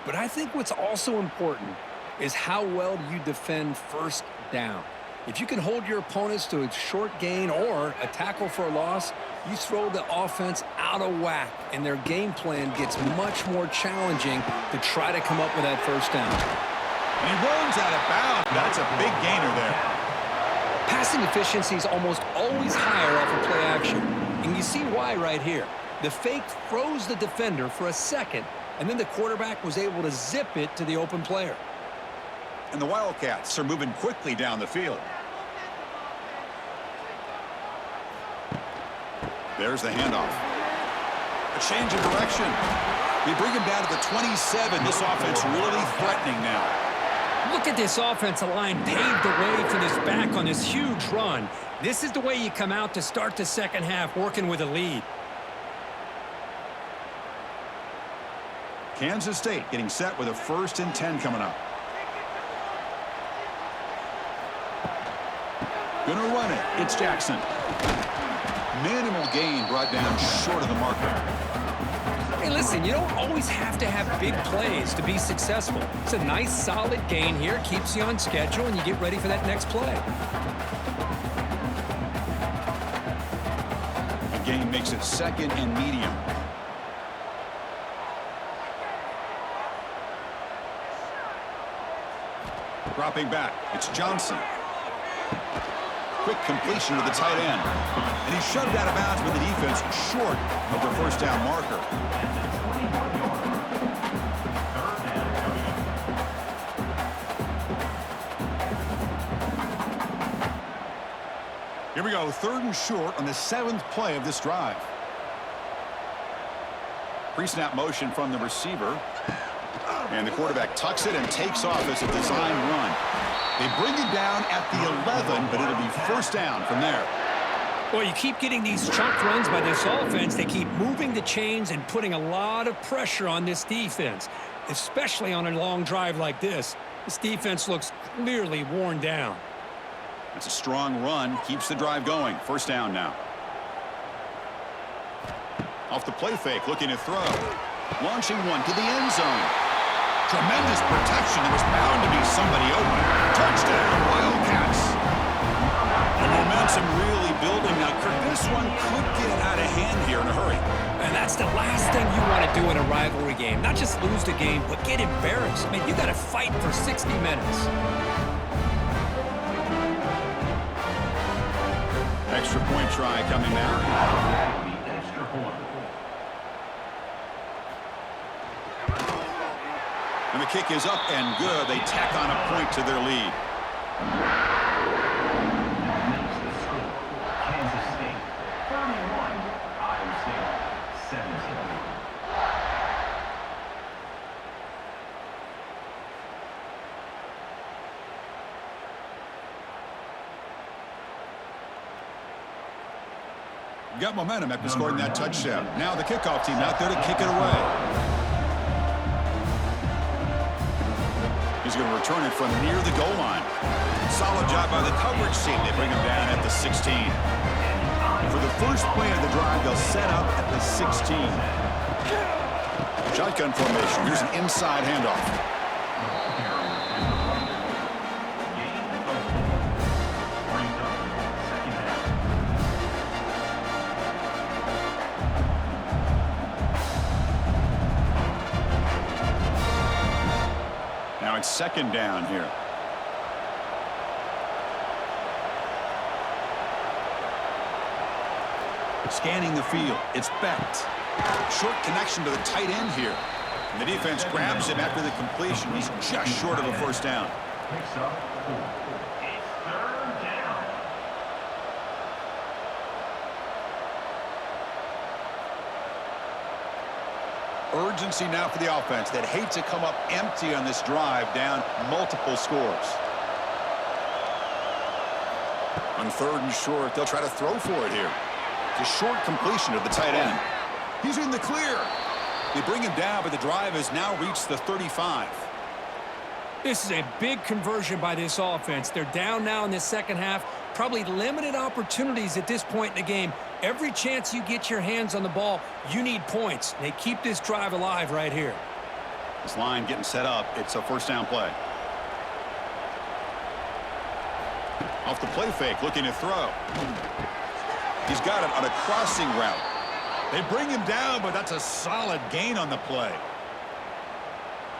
But I think what's also important is how well you defend first down. If you can hold your opponents to a short gain or a tackle for a loss, you throw the offense out of whack, and their game plan gets much more challenging to try to come up with that first down. And he runs out of bounds. That's a big gainer there. Passing efficiency is almost always higher off of play action. And you see why right here. The fake froze the defender for a second, and then the quarterback was able to zip it to the open player. And the Wildcats are moving quickly down the field. There's the handoff. A change of direction. They bring him down to the 27. This offense really threatening now. Look at this offensive line paved the way for this back on this huge run. This is the way you come out to start the second half, working with a lead. Kansas State getting set with a 1st and 10 coming up. Gonna run it. It's Jackson. Minimal gain brought down short of the marker. Hey, listen, you don't always have to have big plays to be successful. It's a nice, solid gain here. Keeps you on schedule, and you get ready for that next play. The gain makes it 2nd and medium. Dropping back, it's Johnson. Quick completion to the tight end. And he's shoved out of bounds with the defense short of the first down marker. Here we go, 3rd and short on the 7th play of this drive. Pre-snap motion from the receiver. And the quarterback tucks it and takes off as a design run. They bring it down at the 11, but it'll be first down from there. Well, you keep getting these chunk runs by this offense. They keep moving the chains and putting a lot of pressure on this defense, especially on a long drive like this. This defense looks clearly worn down. It's a strong run, keeps the drive going. First down now. Off the play fake, looking to throw. Launching one to the end zone. Tremendous protection. There was bound to be somebody open. Touchdown, Wildcats. The momentum really building now. This one could get out of hand here in a hurry. And that's the last thing you want to do in a rivalry game. Not just lose the game, but get embarrassed. Man, you got to fight for 60 minutes. Extra point try coming now. Extra point. And the kick is up and good. They tack on a point to their lead. That makes the score. Kansas State 31, Iowa State 17. Got momentum after scoring that touchdown. Now the kickoff team out there to kick it away. He's going to return it from near the goal line. Solid job by the coverage team. They bring him down at the 16. For the first play of the drive, they'll set up at the 16. Shotgun formation. Here's an inside handoff. Now it's 2nd down here. Scanning the field. It's Becht. Short connection to the tight end here. And the defense grabs him after the completion. He's just short of a first down. Picks up It's third down. Urgency now for the offense that hate to come up empty on this drive, down multiple scores. On 3rd and short, they'll try to throw for it here. It's a short completion to the tight end. He's in the clear. They bring him down, but the drive has now reached the 35. This is a big conversion by this offense. They're down now in the second half. Probably limited opportunities at this point in the game. Every chance you get your hands on the ball, you need points. They keep this drive alive right here. This line getting set up. It's a first down play. Off the play fake, looking to throw. He's got it on a crossing route. They bring him down, but that's a solid gain on the play.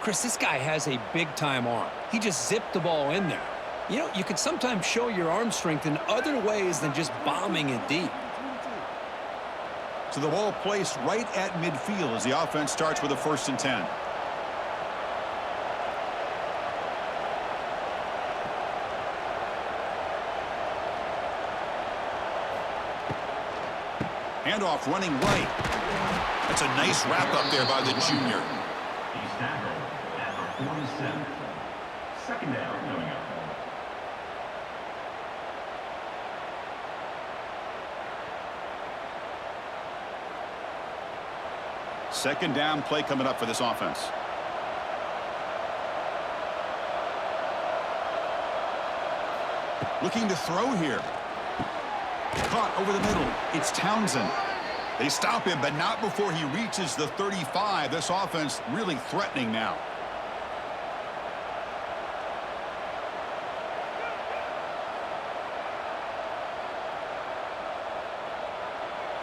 Chris, this guy has a big-time arm. He just zipped the ball in there. You know, you can sometimes show your arm strength in other ways than just bombing it deep. So the ball placed right at midfield as the offense starts with a 1st and 10. Handoff running right. That's a nice wrap up there by the junior. He's tackled at the 47. Second down coming up. Second down play coming up for this offense. Looking to throw here. Caught over the middle. It's Townsend. They stop him, but not before he reaches the 35. This offense really threatening now.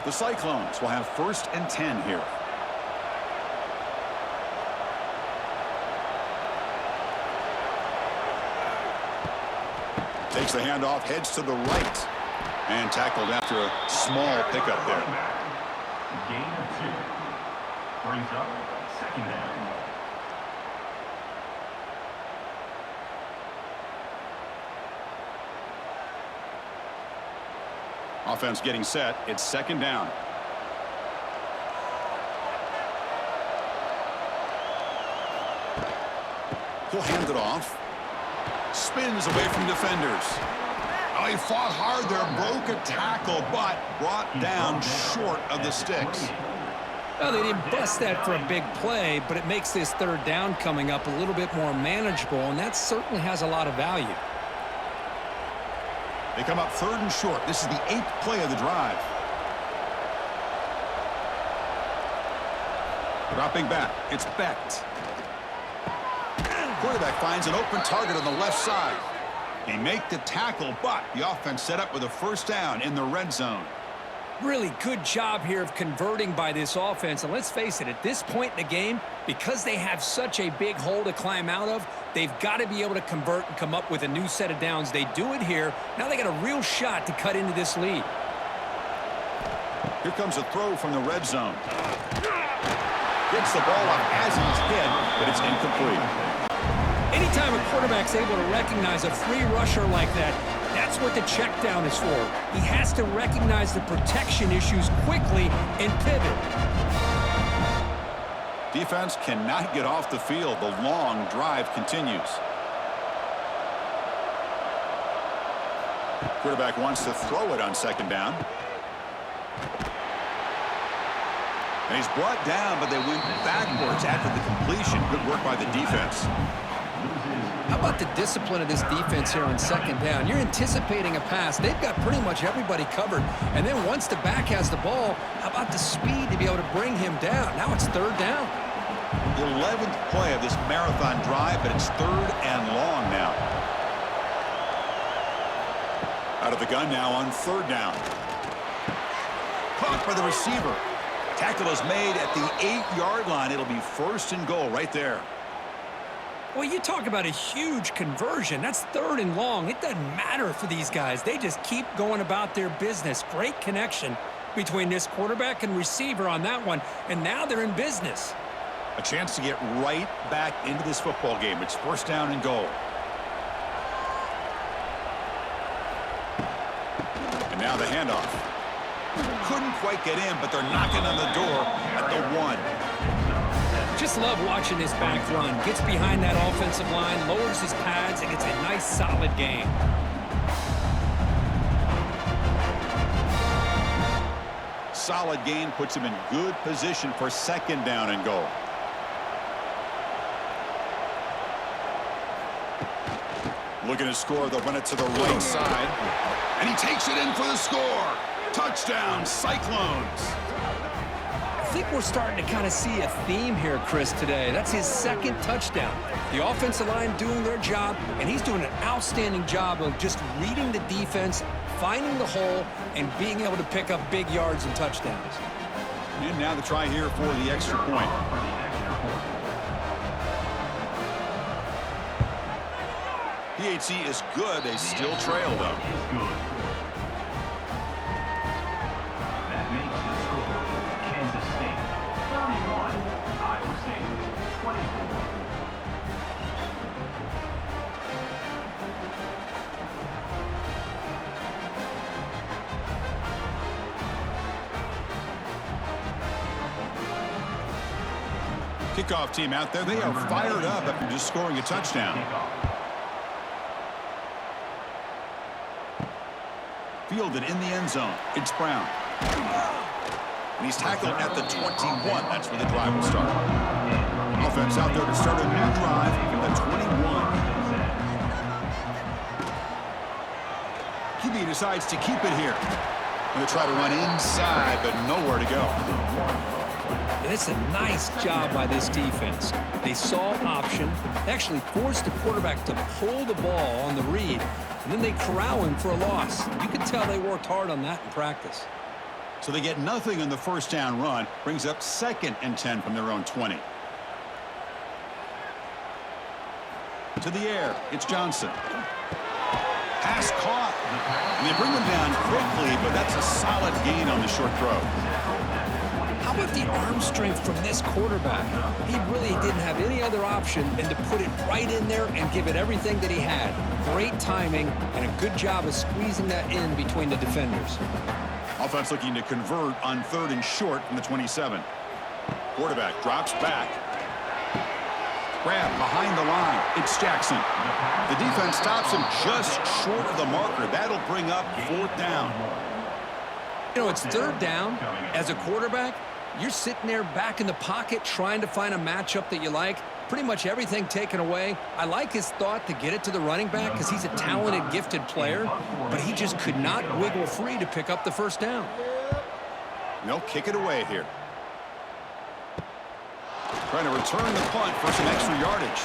The Cyclones will have 1st and 10 here. Takes the handoff, heads to the right. And tackled after a small pickup there. Gain of 2. Brings up second down. Offense getting set. It's second down. He'll hand it off. Spins away from defenders. Oh, he fought hard there, broke a tackle, but brought down short of the sticks. Well, they didn't bust that for a big play, but it makes this 3rd down coming up a little bit more manageable, and that certainly has a lot of value. They come up 3rd and short. This is the 8th play of the drive. Dropping back, it's Becht. Quarterback finds an open target on the left side. He make the tackle, but the offense set up with a 1st down in the red zone. Really good job here of converting by this offense. And let's face it, at this point in the game, because they have such a big hole to climb out of, they've got to be able to convert and come up with a new set of downs. They do it here. Now they got a real shot to cut into this lead. Here comes a throw from the red zone. Gets the ball up as he's hit, but it's incomplete. Anytime a quarterback's able to recognize a free rusher like that, that's what the check down is for. He has to recognize the protection issues quickly and pivot. Defense cannot get off the field. The long drive continues. Quarterback wants to throw it on second down. And he's brought down, but they went backwards after the completion. Good work by the defense. How about the discipline of this defense here on second down? You're anticipating a pass. They've got pretty much everybody covered. And then once the back has the ball, how about the speed to be able to bring him down? Now it's 3rd down. The 11th play of this marathon drive, but it's 3rd and long now. Out of the gun now on 3rd down. Caught by the receiver. Tackle is made at the 8-yard line. It'll be 1st and goal right there. Well, you talk about a huge conversion. That's 3rd and long. It doesn't matter for these guys. They just keep going about their business. Great connection between this quarterback and receiver on that one, and now they're in business. A chance to get right back into this football game. It's 1st down and goal. Now the handoff. Couldn't quite get in, but they're knocking on the door at the 1. Just love watching this back run. Gets behind that offensive line, lowers his pads, and gets a nice, solid gain. Solid gain puts him in good position for 2nd down and goal. Looking to score, they'll run it to the right side. And he takes it in for the score. Touchdown, Cyclones. I think we're starting to kind of see a theme here, Chris, today. That's his 2nd touchdown. The offensive line doing their job, and he's doing an outstanding job of just reading the defense, finding the hole, and being able to pick up big yards and touchdowns. And now the try here for the extra point. PHC is good. They still trail, though. That makes the score Kansas State 31, Iowa State 24. Kickoff team out there. They are fired up after just scoring a touchdown. Fielded in the end zone. It's Brown. And he's tackled at the 21. That's where the drive will start. Offense out there to start a new drive from the 21. QB decides to keep it here. And they try to run inside, but nowhere to go. And it's a nice job by this defense. They saw option, actually forced the quarterback to pull the ball on the read, and then they corral him for a loss. You can tell they worked hard on that in practice. So they get nothing on the 1st down run, brings up 2nd and 10 from their own 20. To the air, it's Johnson. Pass caught. And they bring him down quickly, but that's a solid gain on the short throw. How about the arm strength from this quarterback? He really didn't have any other option than to put it right in there and give it everything that he had. Great timing and a good job of squeezing that in between the defenders. Offense looking to convert on 3rd and short from the 27. Quarterback drops back. Grab behind the line. It's Jackson. The defense stops him just short of the marker. That'll bring up 4th down. You know, it's 3rd down. As a quarterback, you're sitting there back in the pocket trying to find a matchup that you like. Pretty much everything taken away. I like his thought to get it to the running back because he's a talented, gifted player, but he just could not wiggle free to pick up the 1st down. They'll kick it away here. Trying to return the punt for some extra yardage.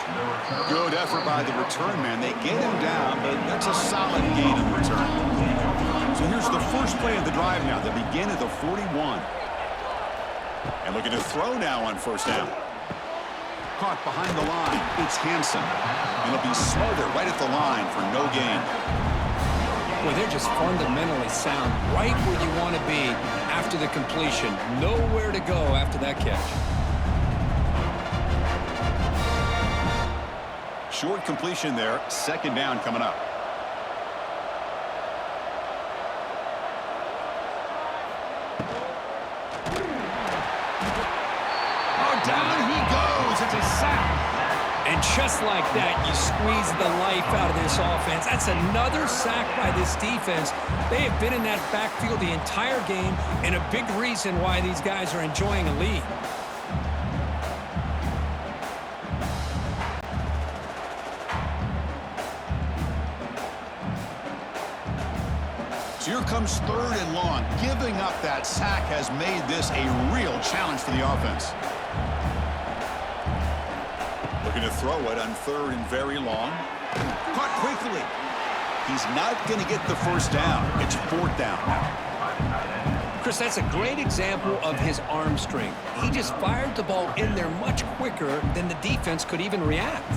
Good effort by the return man. They get him down, but that's a solid gain on the return. So here's the first play of the drive now. They begin at the 41. And looking to throw now on 1st down. Caught behind the line. It's Hansen. And it'll be smothered right at the line for no gain. Well, they're just fundamentally sound right where you want to be after the completion. Nowhere to go after that catch. Short completion there. 2nd down coming up. Down he goes. It's a sack. And just like that, you squeeze the life out of this offense. That's another sack by this defense. They have been in that backfield the entire game, and a big reason why these guys are enjoying a lead. So here comes 3rd and long. Giving up that sack has made this a real challenge for the offense. Looking to throw it on 3rd and very long. Caught quickly. He's not going to get the 1st down. It's 4th down now. Chris, that's a great example of his arm strength. He just fired the ball in there much quicker than the defense could even react.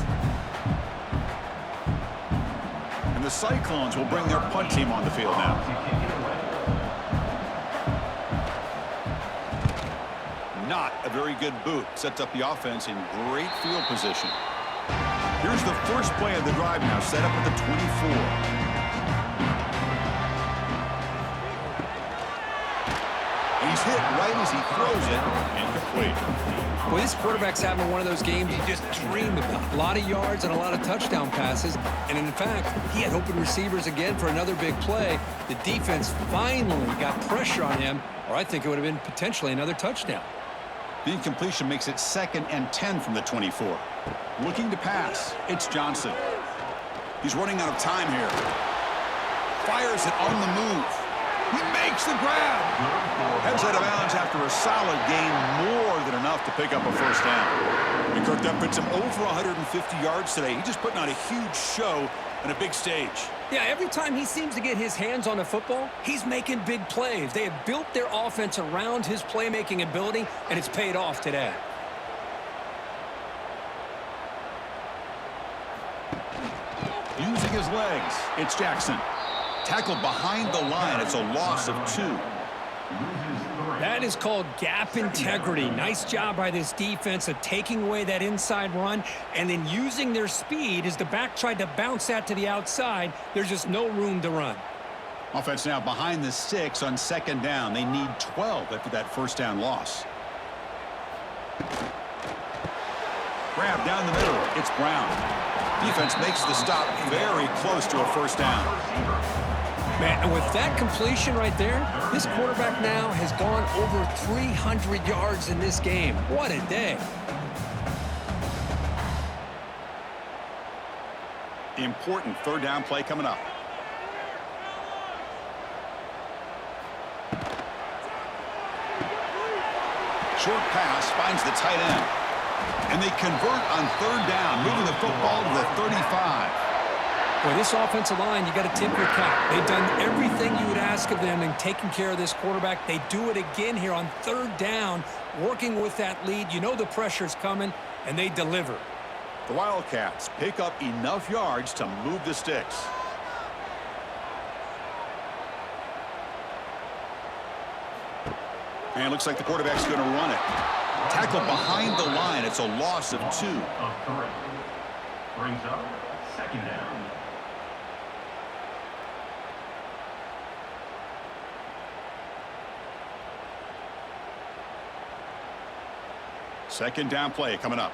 And the Cyclones will bring their punt team on the field now. Not a very good boot. Sets up the offense in great field position. Here's the first play of the drive now, set up at the 24. hit right as he throws it, incomplete. Well, this quarterback's having one of those games you just dreamed about. A lot of yards and a lot of touchdown passes. And in fact, he had open receivers again for another big play. The defense finally got pressure on him, or I think it would have been potentially another touchdown. The incompletion makes it 2nd and 10 from the 24. Looking to pass. It's Johnson. He's running out of time here. Fires it on the move. He makes the grab. Heads out of bounds after a solid gain, more than enough to pick up a first down. And Kirk, that puts him over 150 yards today. He's just putting on a huge show on a big stage. Yeah, every time he seems to get his hands on the football, he's making big plays. They have built their offense around his playmaking ability, and it's paid off today. Using his legs, it's Jackson. Tackled behind the line. It's a loss of 2. That is called gap integrity. Nice job by this defense of taking away that inside run and then using their speed as the back tried to bounce that to the outside. There's just no room to run. Offense now behind the 6 on 2nd down. They need 12 after that first down loss. Grab down the middle. It's Brown. Defense makes the stop very close to a first down. Man, and with that completion right there, this quarterback now has gone over 300 yards in this game. What a day. The important 3rd down play coming up. Short pass finds the tight end. And they convert on 3rd down, moving the football to the 35. Boy, this offensive line, you got to tip your cap. They've done everything you would ask of them in taking care of this quarterback. They do it again here on 3rd down, working with that lead. You know the pressure's coming, and they deliver. The Wildcats pick up enough yards to move the sticks. And it looks like the quarterback's going to run it. Tackle behind the line. It's a loss of 2. Brings up 2nd down. Second down play coming up.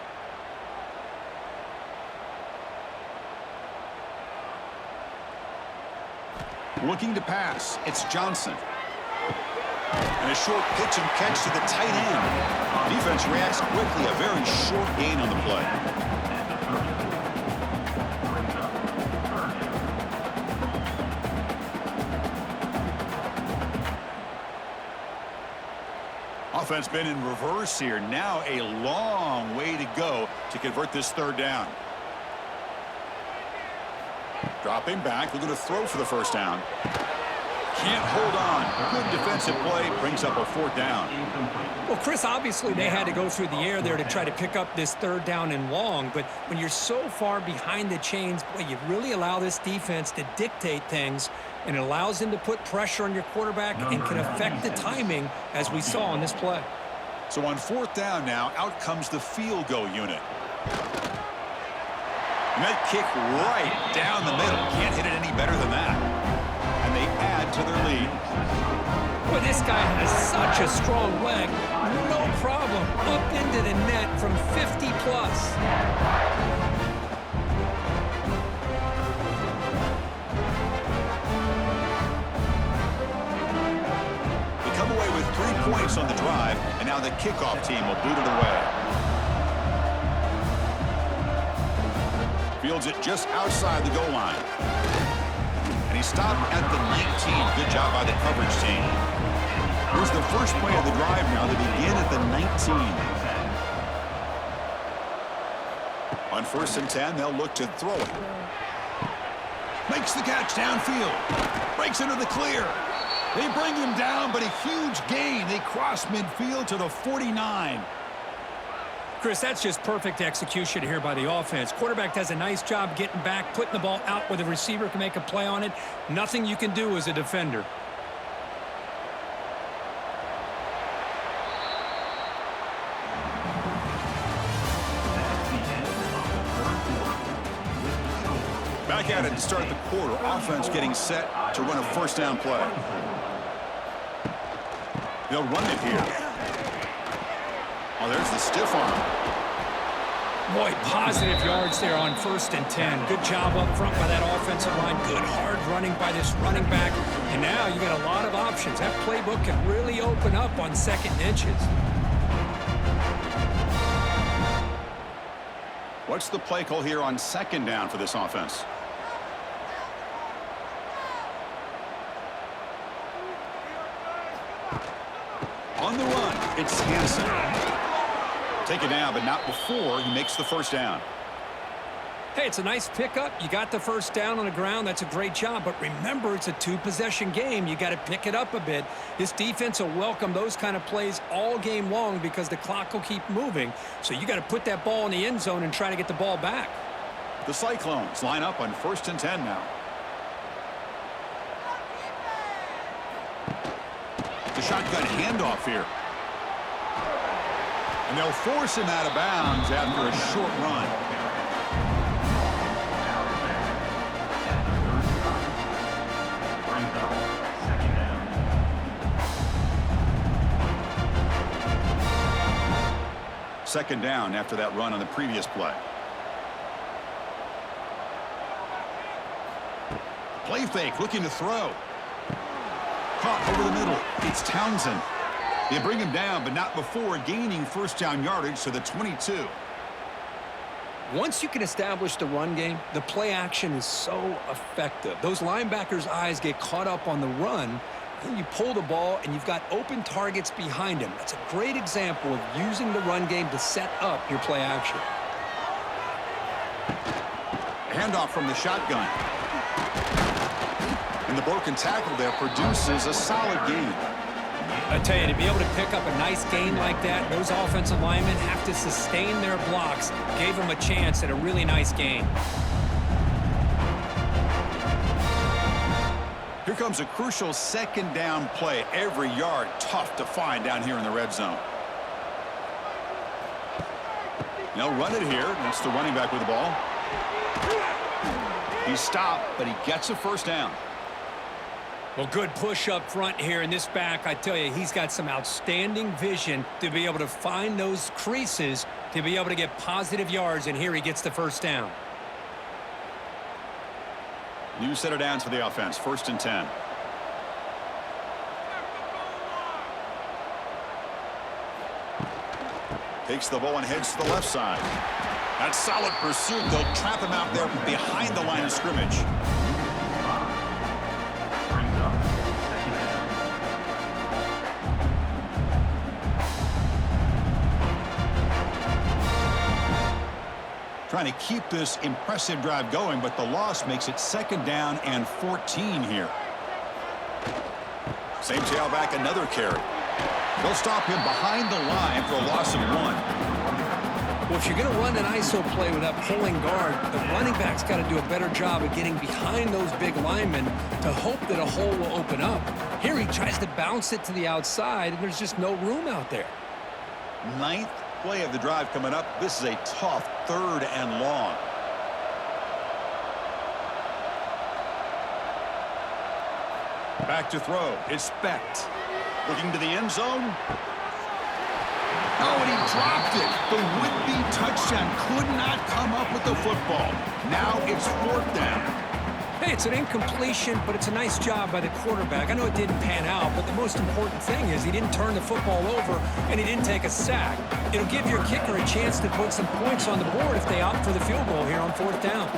Looking to pass. It's Johnson. And a short pitch and catch to the tight end. Defense reacts quickly. A very short gain on the play. Offense been in reverse here. Now a long way to go to convert this 3rd down. Dropping back, looking to throw for the first down. Can't hold on. Good defensive play, brings up a 4th down. Well, Chris, obviously they had to go through the air there to try to pick up this 3rd down and long, but when you're so far behind the chains, boy, you really allow this defense to dictate things, and it allows them to put pressure on your quarterback and can affect the timing, as we saw on this play. So on 4th down now, out comes the field goal unit. And that kick right down the middle. Can't hit it any better than that. And they add to their lead. Boy, this guy has such a strong leg. No problem. Up into the net from 50 plus. They come away with 3 points on the drive, and now the kickoff team will boot it away. Fields it just outside the goal line. And he stopped at the 19. Good job by the coverage team. Here's the first play of the drive now. They begin at the 19. On 1st and 10, they'll look to throw it. Makes the catch downfield. Breaks into the clear. They bring him down, but a huge gain. They cross midfield to the 49. Chris, that's just perfect execution here by the offense. Quarterback does a nice job getting back, putting the ball out where the receiver can make a play on it. Nothing you can do as a defender. Back at it to start the quarter. Offense getting set to run a first down play. They'll run it here. Oh, there's the stiff arm. Boy, positive yards there on 1st and 10. Good job up front by that offensive line. Good hard running by this running back. And now you got a lot of options. That playbook can really open up on 2nd and inches. What's the play call here on 2nd down for this offense? On the run, it's Hansen. Take it down, but not before he makes the 1st down. Hey, it's a nice pickup. You got the 1st down on the ground. That's a great job. But remember, it's a 2-possession game. You got to pick it up a bit. This defense will welcome those kind of plays all game long because the clock will keep moving. So you got to put that ball in the end zone and try to get the ball back. The Cyclones line up on 1st and 10 now. The shotgun handoff here. And they'll force him out of bounds after a short run. Second down after that run on the previous play. Play fake, looking to throw. Caught over the middle. It's Townsend. They bring him down, but not before gaining 1st down yardage to the 22. Once you can establish the run game, the play action is so effective. Those linebackers' eyes get caught up on the run, and you pull the ball, and you've got open targets behind him. That's a great example of using the run game to set up your play action. Handoff from the shotgun. And the broken tackle there produces a solid gain. I tell you, to be able to pick up a nice gain like that, those offensive linemen have to sustain their blocks. Gave them a chance at a really nice gain. Here comes a crucial 2nd down play. Every yard tough to find down here in the red zone. They'll run it here. That's the running back with the ball. He's stopped, but he gets a 1st down. Well, good push up front here in this back. I tell you, he's got some outstanding vision to be able to find those creases to be able to get positive yards, and here he gets the 1st down. New set of downs for the offense. 1st and 10. Takes the ball and heads to the left side. That's solid pursuit. They'll trap him out there behind the line of scrimmage. Trying to keep this impressive drive going, but the loss makes it 2nd down and 14 here. Same tailback, another carry. They'll stop him behind the line for a loss of 1. Well, if you're going to run an ISO play with that pulling guard, the running back's got to do a better job of getting behind those big linemen to hope that a hole will open up. Here he tries to bounce it to the outside, and there's just no room out there. 9th play of the drive coming up. This is a tough 3rd and long. Back to throw. It's Specht. Looking to the end zone. Oh, and he dropped it. The would-be touchdown could not come up with the football. Now it's 4th down. Hey, it's an incompletion, but it's a nice job by the quarterback. I know it didn't pan out, but the most important thing is he didn't turn the football over and he didn't take a sack. It'll give your kicker a chance to put some points on the board if they opt for the field goal here on 4th down.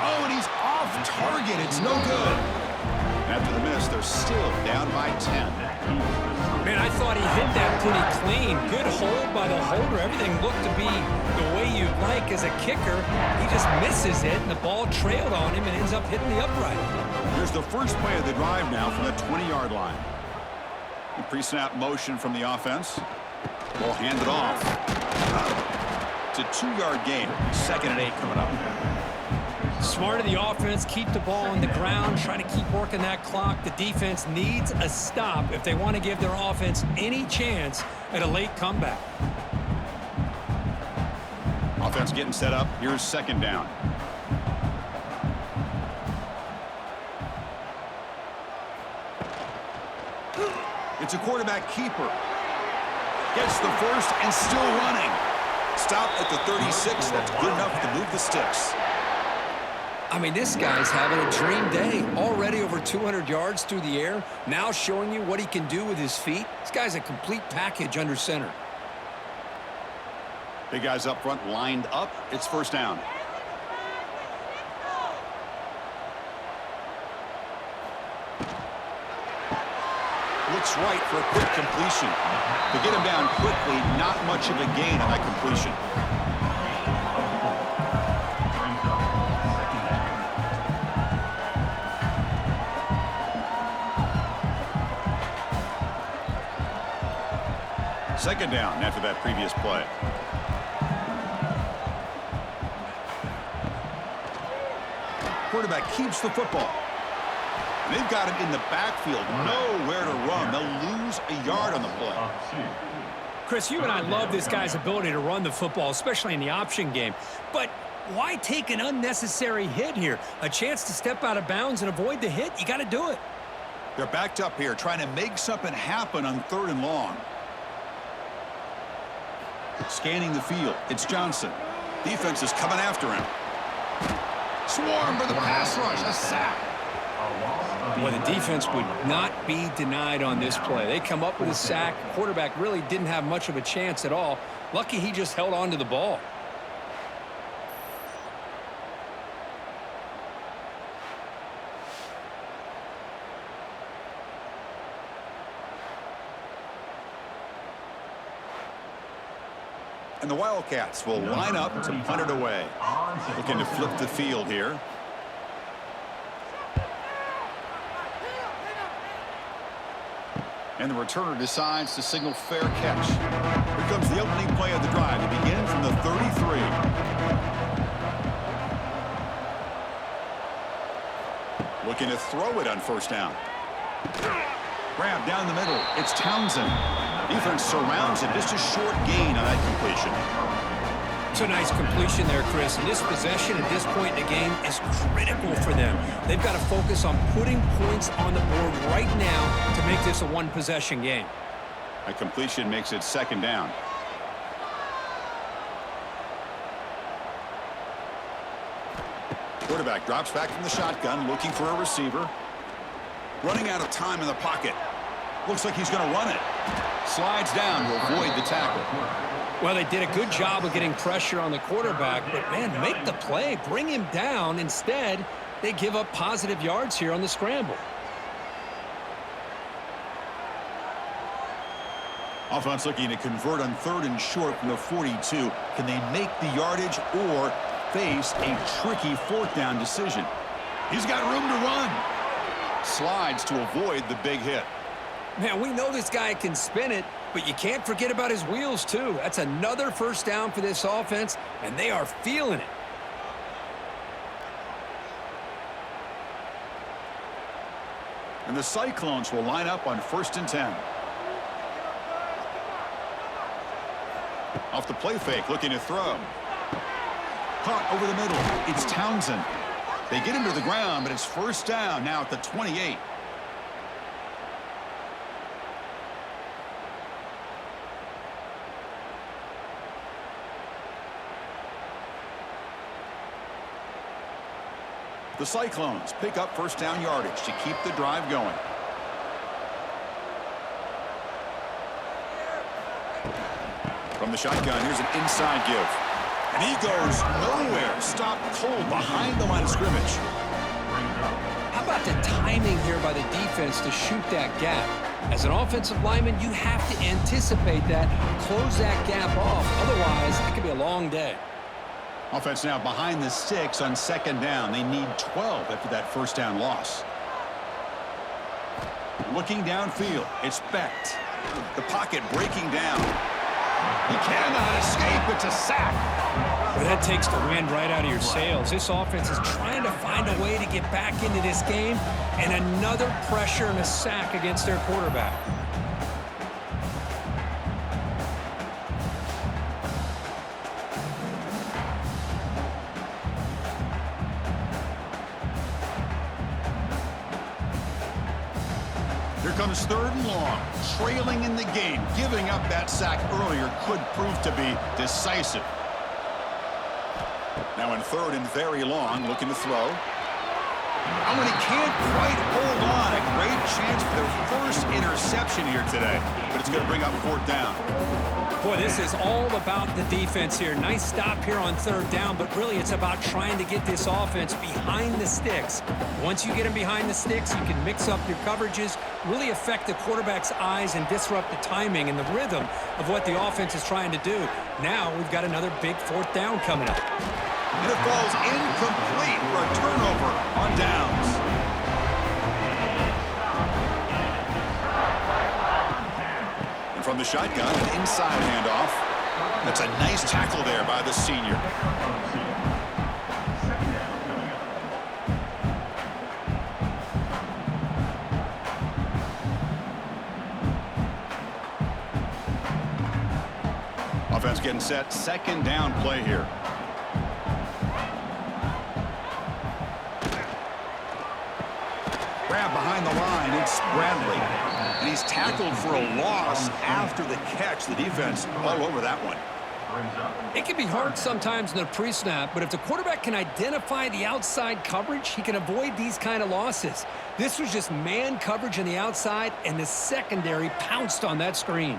Oh, and he's off target. It's no good. After the miss, they're still down by 10. Man, I thought he hit that pretty clean. Good hold by the holder. Everything looked to be the way you'd like as a kicker. He just misses it, and the ball trailed on him and ends up hitting the upright. Here's the first play of the drive now from the 20-yard line. The pre-snap motion from the offense. Ball handed off. It's a 2-yard gain. 2nd and 8 coming up. Smart of the offense, keep the ball on the ground, try to keep working that clock. The defense needs a stop if they want to give their offense any chance at a late comeback. Offense getting set up. Here's 2nd down. It's a quarterback keeper. Gets the first and still running. Stop at the 36. That's good enough to move the sticks. I mean, this guy's having a dream day. Already over 200 yards through the air. Now showing you what he can do with his feet. This guy's a complete package under center. Big guys up front lined up. It's first down. Looks right for a quick completion. To get him down quickly, not much of a gain on that completion. Second down after that previous play. Quarterback keeps the football. They've got him in the backfield, nowhere to run. They'll lose a yard on the play. Chris, you and I love this guy's ability to run the football, especially in the option game. But why take an unnecessary hit here? A chance to step out of bounds and avoid the hit? You got to do it. They're backed up here, trying to make something happen on 3rd and long. Scanning the field, it's Johnson. Defense is coming after him. Swarm for the pass rush, a sack. Well, the defense would not be denied on this play. They come up with a sack. Quarterback really didn't have much of a chance at all. Lucky he just held on to the ball. And the Wildcats will line up to punt it away. Looking to flip the field here. And the returner decides to signal fair catch. Here comes the opening play of the drive. It begins from the 33. Looking to throw it on first down. Grab down the middle. It's Townsend. Defense surrounds it. Just a short gain on that completion. It's a nice completion there, Chris. And this possession at this point in the game is critical for them. They've got to focus on putting points on the board right now to make this a one-possession game. A completion makes it second down. Quarterback drops back from the shotgun, looking for a receiver. Running out of time in the pocket. Looks like he's going to run it. Slides down to avoid the tackle. Well, they did a good job of getting pressure on the quarterback, but, man, make the play. Bring him down. Instead, they give up positive yards here on the scramble. Offense looking to convert on 3rd and short from the 42. Can they make the yardage or face a tricky 4th down decision? He's got room to run. Slides to avoid the big hit. Man, we know this guy can spin it, but you can't forget about his wheels, too. That's another first down for this offense, and they are feeling it. And the Cyclones will line up on 1st and 10. Off the play fake, looking to throw. Caught over the middle. It's Townsend. They get him to the ground, but it's first down now at the 28. The Cyclones pick up first down yardage to keep the drive going. From the shotgun, here's an inside give. And he goes nowhere. Stopped cold behind the line of scrimmage. How about the timing here by the defense to shoot that gap? As an offensive lineman, you have to anticipate that, close that gap off. Otherwise, it could be a long day. Offense now behind the 6 on 2nd down. They need 12 after that first down loss. Looking downfield, it's Becht. The pocket breaking down. He cannot escape. It's a sack. Well, that takes the wind right out of your sails. This offense is trying to find a way to get back into this game, and another pressure and a sack against their quarterback. Here comes 3rd and long. Trailing in the game. Giving up that sack earlier could prove to be decisive. Now in 3rd and very long, looking to throw. Oh, and he can't quite hold on. A great chance for their first interception here today. But it's going to bring up 4th down. Boy, this is all about the defense here. Nice stop here on 3rd down, but really it's about trying to get this offense behind the sticks. Once you get them behind the sticks, you can mix up your coverages, really affect the quarterback's eyes and disrupt the timing and the rhythm of what the offense is trying to do. Now we've got another big 4th down coming up. And it falls incomplete for a turnover on downs. And from the shotgun, an inside handoff. That's a nice tackle there by the senior. Offense getting set. 2nd down play here. Grab behind the line, it's Bradley. And he's tackled for a loss after the catch. The defense all over that one. It can be hard sometimes in the pre-snap, but if the quarterback can identify the outside coverage, he can avoid these kind of losses. This was just man coverage on the outside, and the secondary pounced on that screen.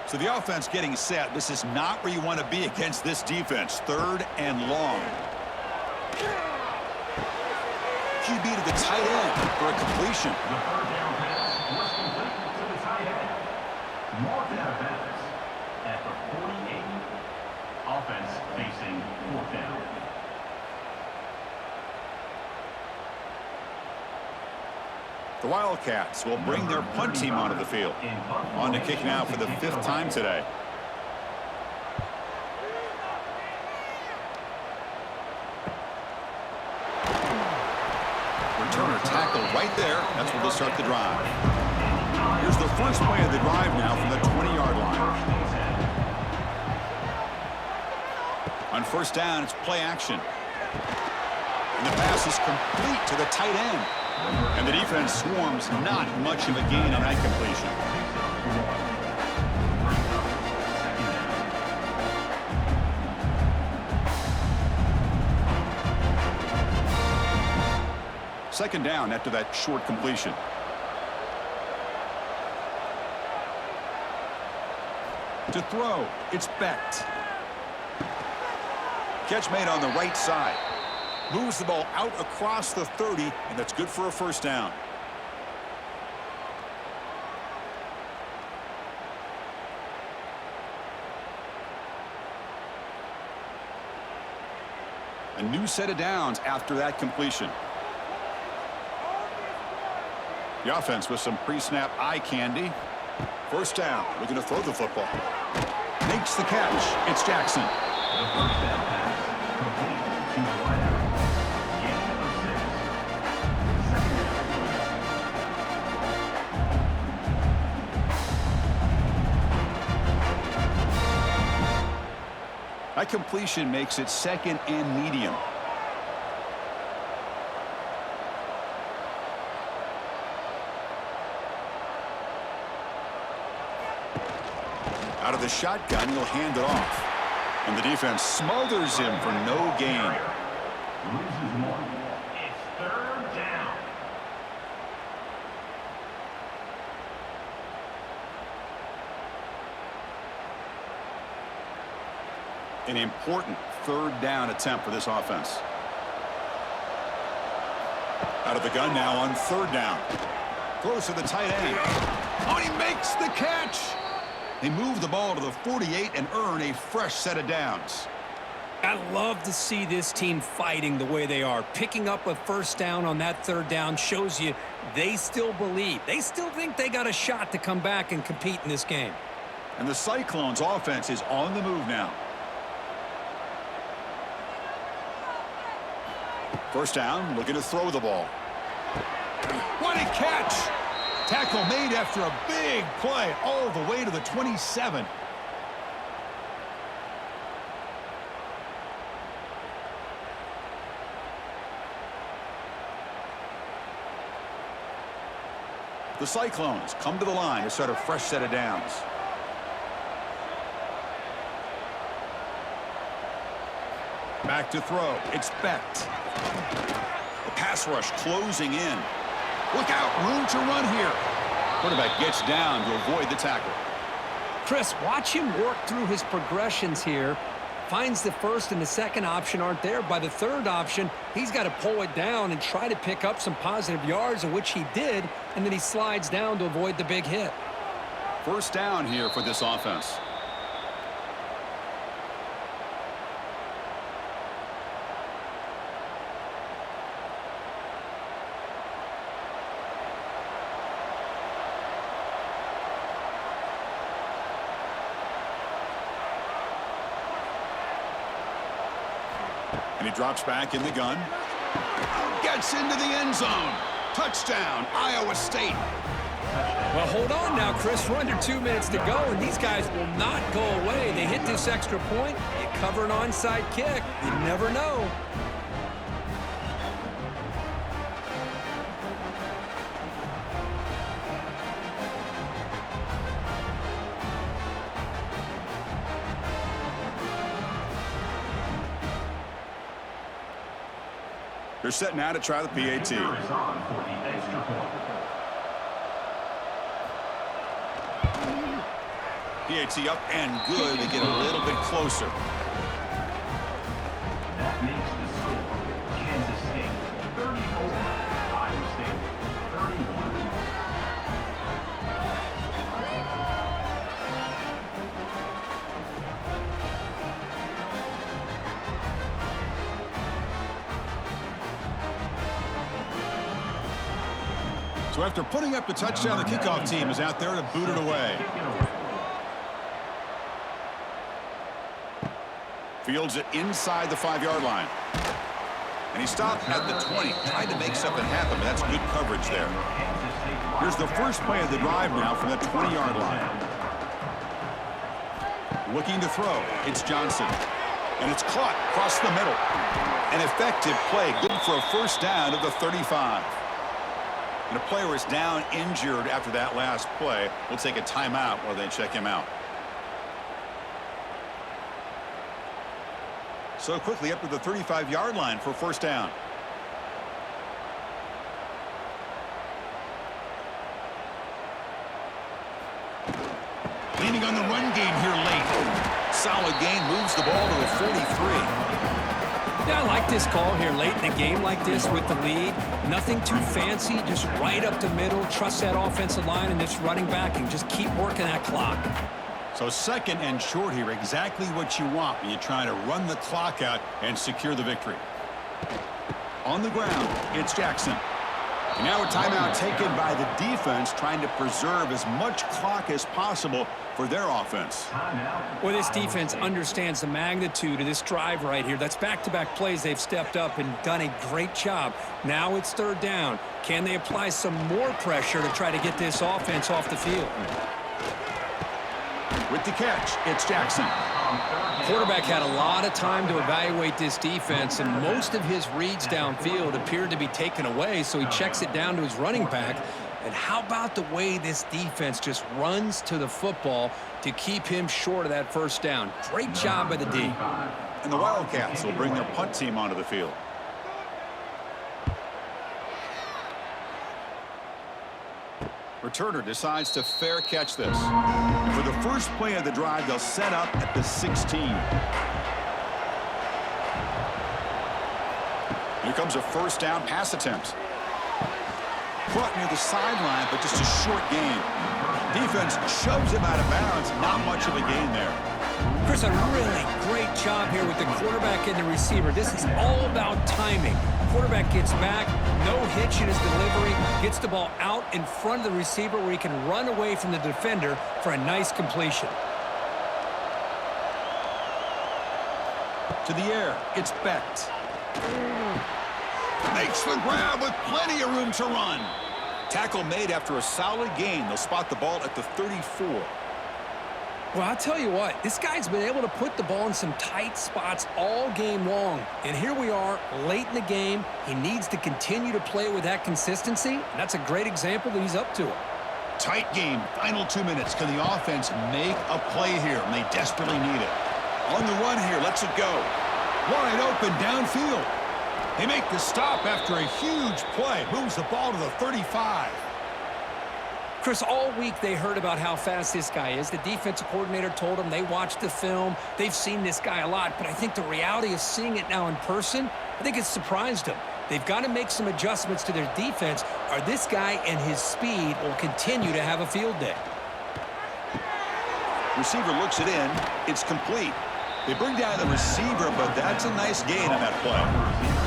So the offense getting set. This is not where you want to be against this defense. 3rd and long. QB to the tight end for a completion. The 3rd down pass was complete to the tight end. Marked out of bounds at the 48. Offense facing 4th down. The Wildcats will bring their punt team onto the field. On to kick now for the 5th time today. Returner tackled right there. That's where they'll start the drive. Here's the first play of the drive now from the 20-yard line. On 1st down, it's play action. And the pass is complete to the tight end. And the defense swarms, not much of a gain on that completion. Second down after that short completion. To throw, it's Becht. Catch made on the right side. Moves the ball out across the 30, and that's good for a 1st down. A new set of downs after that completion. The offense with some pre-snap eye candy. 1st down, looking to throw the football. Makes the catch. It's Jackson. The 1st down pass complete to the wide out. Gain of 6. 2nd down. That completion makes it 2nd and medium. Out of the shotgun, he'll hand it off. And the defense smothers him for no gain. Loses 1. It's 3rd down. An important 3rd down attempt for this offense. Out of the gun now on 3rd down. Throws to the tight end. Oh, he makes the catch. They move the ball to the 48 and earn a fresh set of downs. I love to see this team fighting the way they are. Picking up a 1st down on that 3rd down shows you they still believe. They still think they got a shot to come back and compete in this game. And the Cyclones offense is on the move now. 1st down, looking to throw the ball. What a catch! Tackle made after a big play all the way to the 27. The Cyclones come to the line to start a fresh set of downs. Back to throw. It's Becht. The pass rush closing in. Look out, room to run here. Quarterback gets down to avoid the tackle. Chris, watch him work through his progressions here. Finds the first and the second option aren't there. By the third option, he's got to pull it down and try to pick up some positive yards, of which he did, and then he slides down to avoid the big hit. First down here for this offense. And he drops back in the gun. Gets into the end zone. Touchdown, Iowa State. Well, hold on now, Chris. We're under 2 minutes to go, and these guys will not go away. They hit this extra point. You cover an onside kick. You never know. They're set now to try the PAT. Is on for the extra point. PAT up and good. They get a little bit closer. That makes the score Kansas State 34, Iowa State 31. So after putting up the touchdown, the kickoff team is out there to boot it away. Fields it inside the 5-yard line. And he stopped at the 20, tried to make something happen, but that's good coverage there. Here's the first play of the drive now from the 20-yard line. Looking to throw, it's Johnson. And it's caught across the middle. An effective play, good for a first down at the 35. And a player is down injured after that last play. We'll take a timeout while they check him out. So quickly up to the 35-yard line for first down. Leaning on the run game here late. Solid gain, moves the ball to the 43. Yeah, I like this call here late in a game like this with the lead. Nothing too fancy, just right up the middle. Trust that offensive line and this running back and just keep working that clock. So second and short here, exactly what you want when you're trying to run the clock out and secure the victory. On the ground, it's Jackson. And now a timeout taken by the defense, trying to preserve as much clock as possible for their offense. Well, this defense understands the magnitude of this drive right here. That's back-to-back plays. They've stepped up and done a great job. Now it's third down. Can they apply some more pressure to try to get this offense off the field? With the catch, it's Jackson. Quarterback had a lot of time to evaluate this defense, and most of his reads downfield appeared to be taken away, so he checks it down to his running back. And how about the way this defense just runs to the football to keep him short of that first down? Great job by the D. And the Wildcats will bring their punt team onto the field. Returner decides to fair catch this. And for the first play of the drive, they'll set up at the 16. Here comes a first down pass attempt. Caught near the sideline, but just a short gain. Defense shoves him out of bounds. Not much of a gain there. Chris, a really great job here with the quarterback and the receiver. This is all about timing. Quarterback gets back, no hitch in his delivery, gets the ball out in front of the receiver where he can run away from the defender for a nice completion. To the air, it's Becht. Makes the grab with plenty of room to run. Tackle made after a solid gain. They'll spot the ball at the 34. Well, I'll tell you what, this guy's been able to put the ball in some tight spots all game long. And here we are, late in the game. He needs to continue to play with that consistency. And that's a great example that he's up to it. Tight game. Final 2 minutes. Can the offense make a play here? And they desperately need it. On the run here. Lets it go. Wide open downfield. They make the stop after a huge play. Moves the ball to the 35. Chris, all week they heard about how fast this guy is. The defensive coordinator told them they watched the film. They've seen this guy a lot, but I think the reality of seeing it now in person, I think it's surprised them. They've got to make some adjustments to their defense, or this guy and his speed will continue to have a field day. Receiver looks it in. It's complete. They bring down the receiver, but that's a nice gain on that play.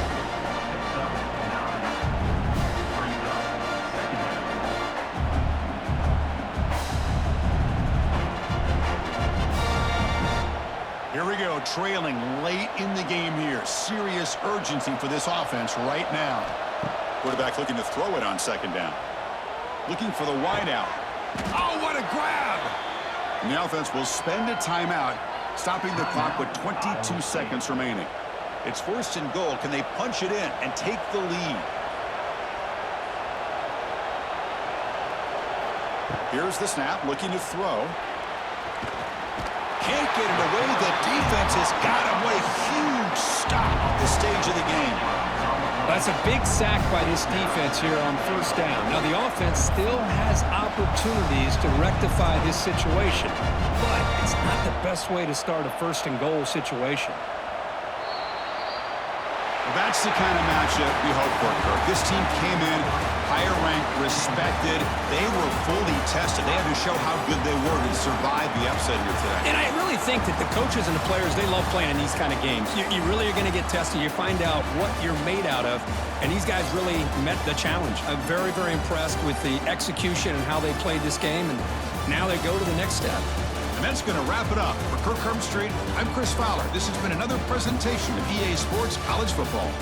Here we go, trailing late in the game here. Serious urgency for this offense right now. Quarterback looking to throw it on second down. Looking for the wide out. Oh, what a grab! And the offense will spend a timeout, stopping the clock with 22 seconds remaining. It's first and goal. Can they punch it in and take the lead? Here's the snap, looking to throw. Can't get it away. The defense has got him. What a huge stop at the stage of the game. That's a big sack by this defense here on first down. Now, the offense still has opportunities to rectify this situation, but it's not the best way to start a first and goal situation. Well, that's the kind of matchup we hope for, Kirk. This team came in higher ranked, respected. They were fully tested. They had to show how good they were to survive the upset here today. And I really think that the coaches and the players, they love playing in these kind of games. You really are going to get tested. You find out what you're made out of, and these guys really met the challenge. I'm very, very impressed with the execution and how they played this game, and now they go to the next step. And that's going to wrap it up. For Kirk Herbstreit, I'm Chris Fowler. This has been another presentation of EA Sports College Football.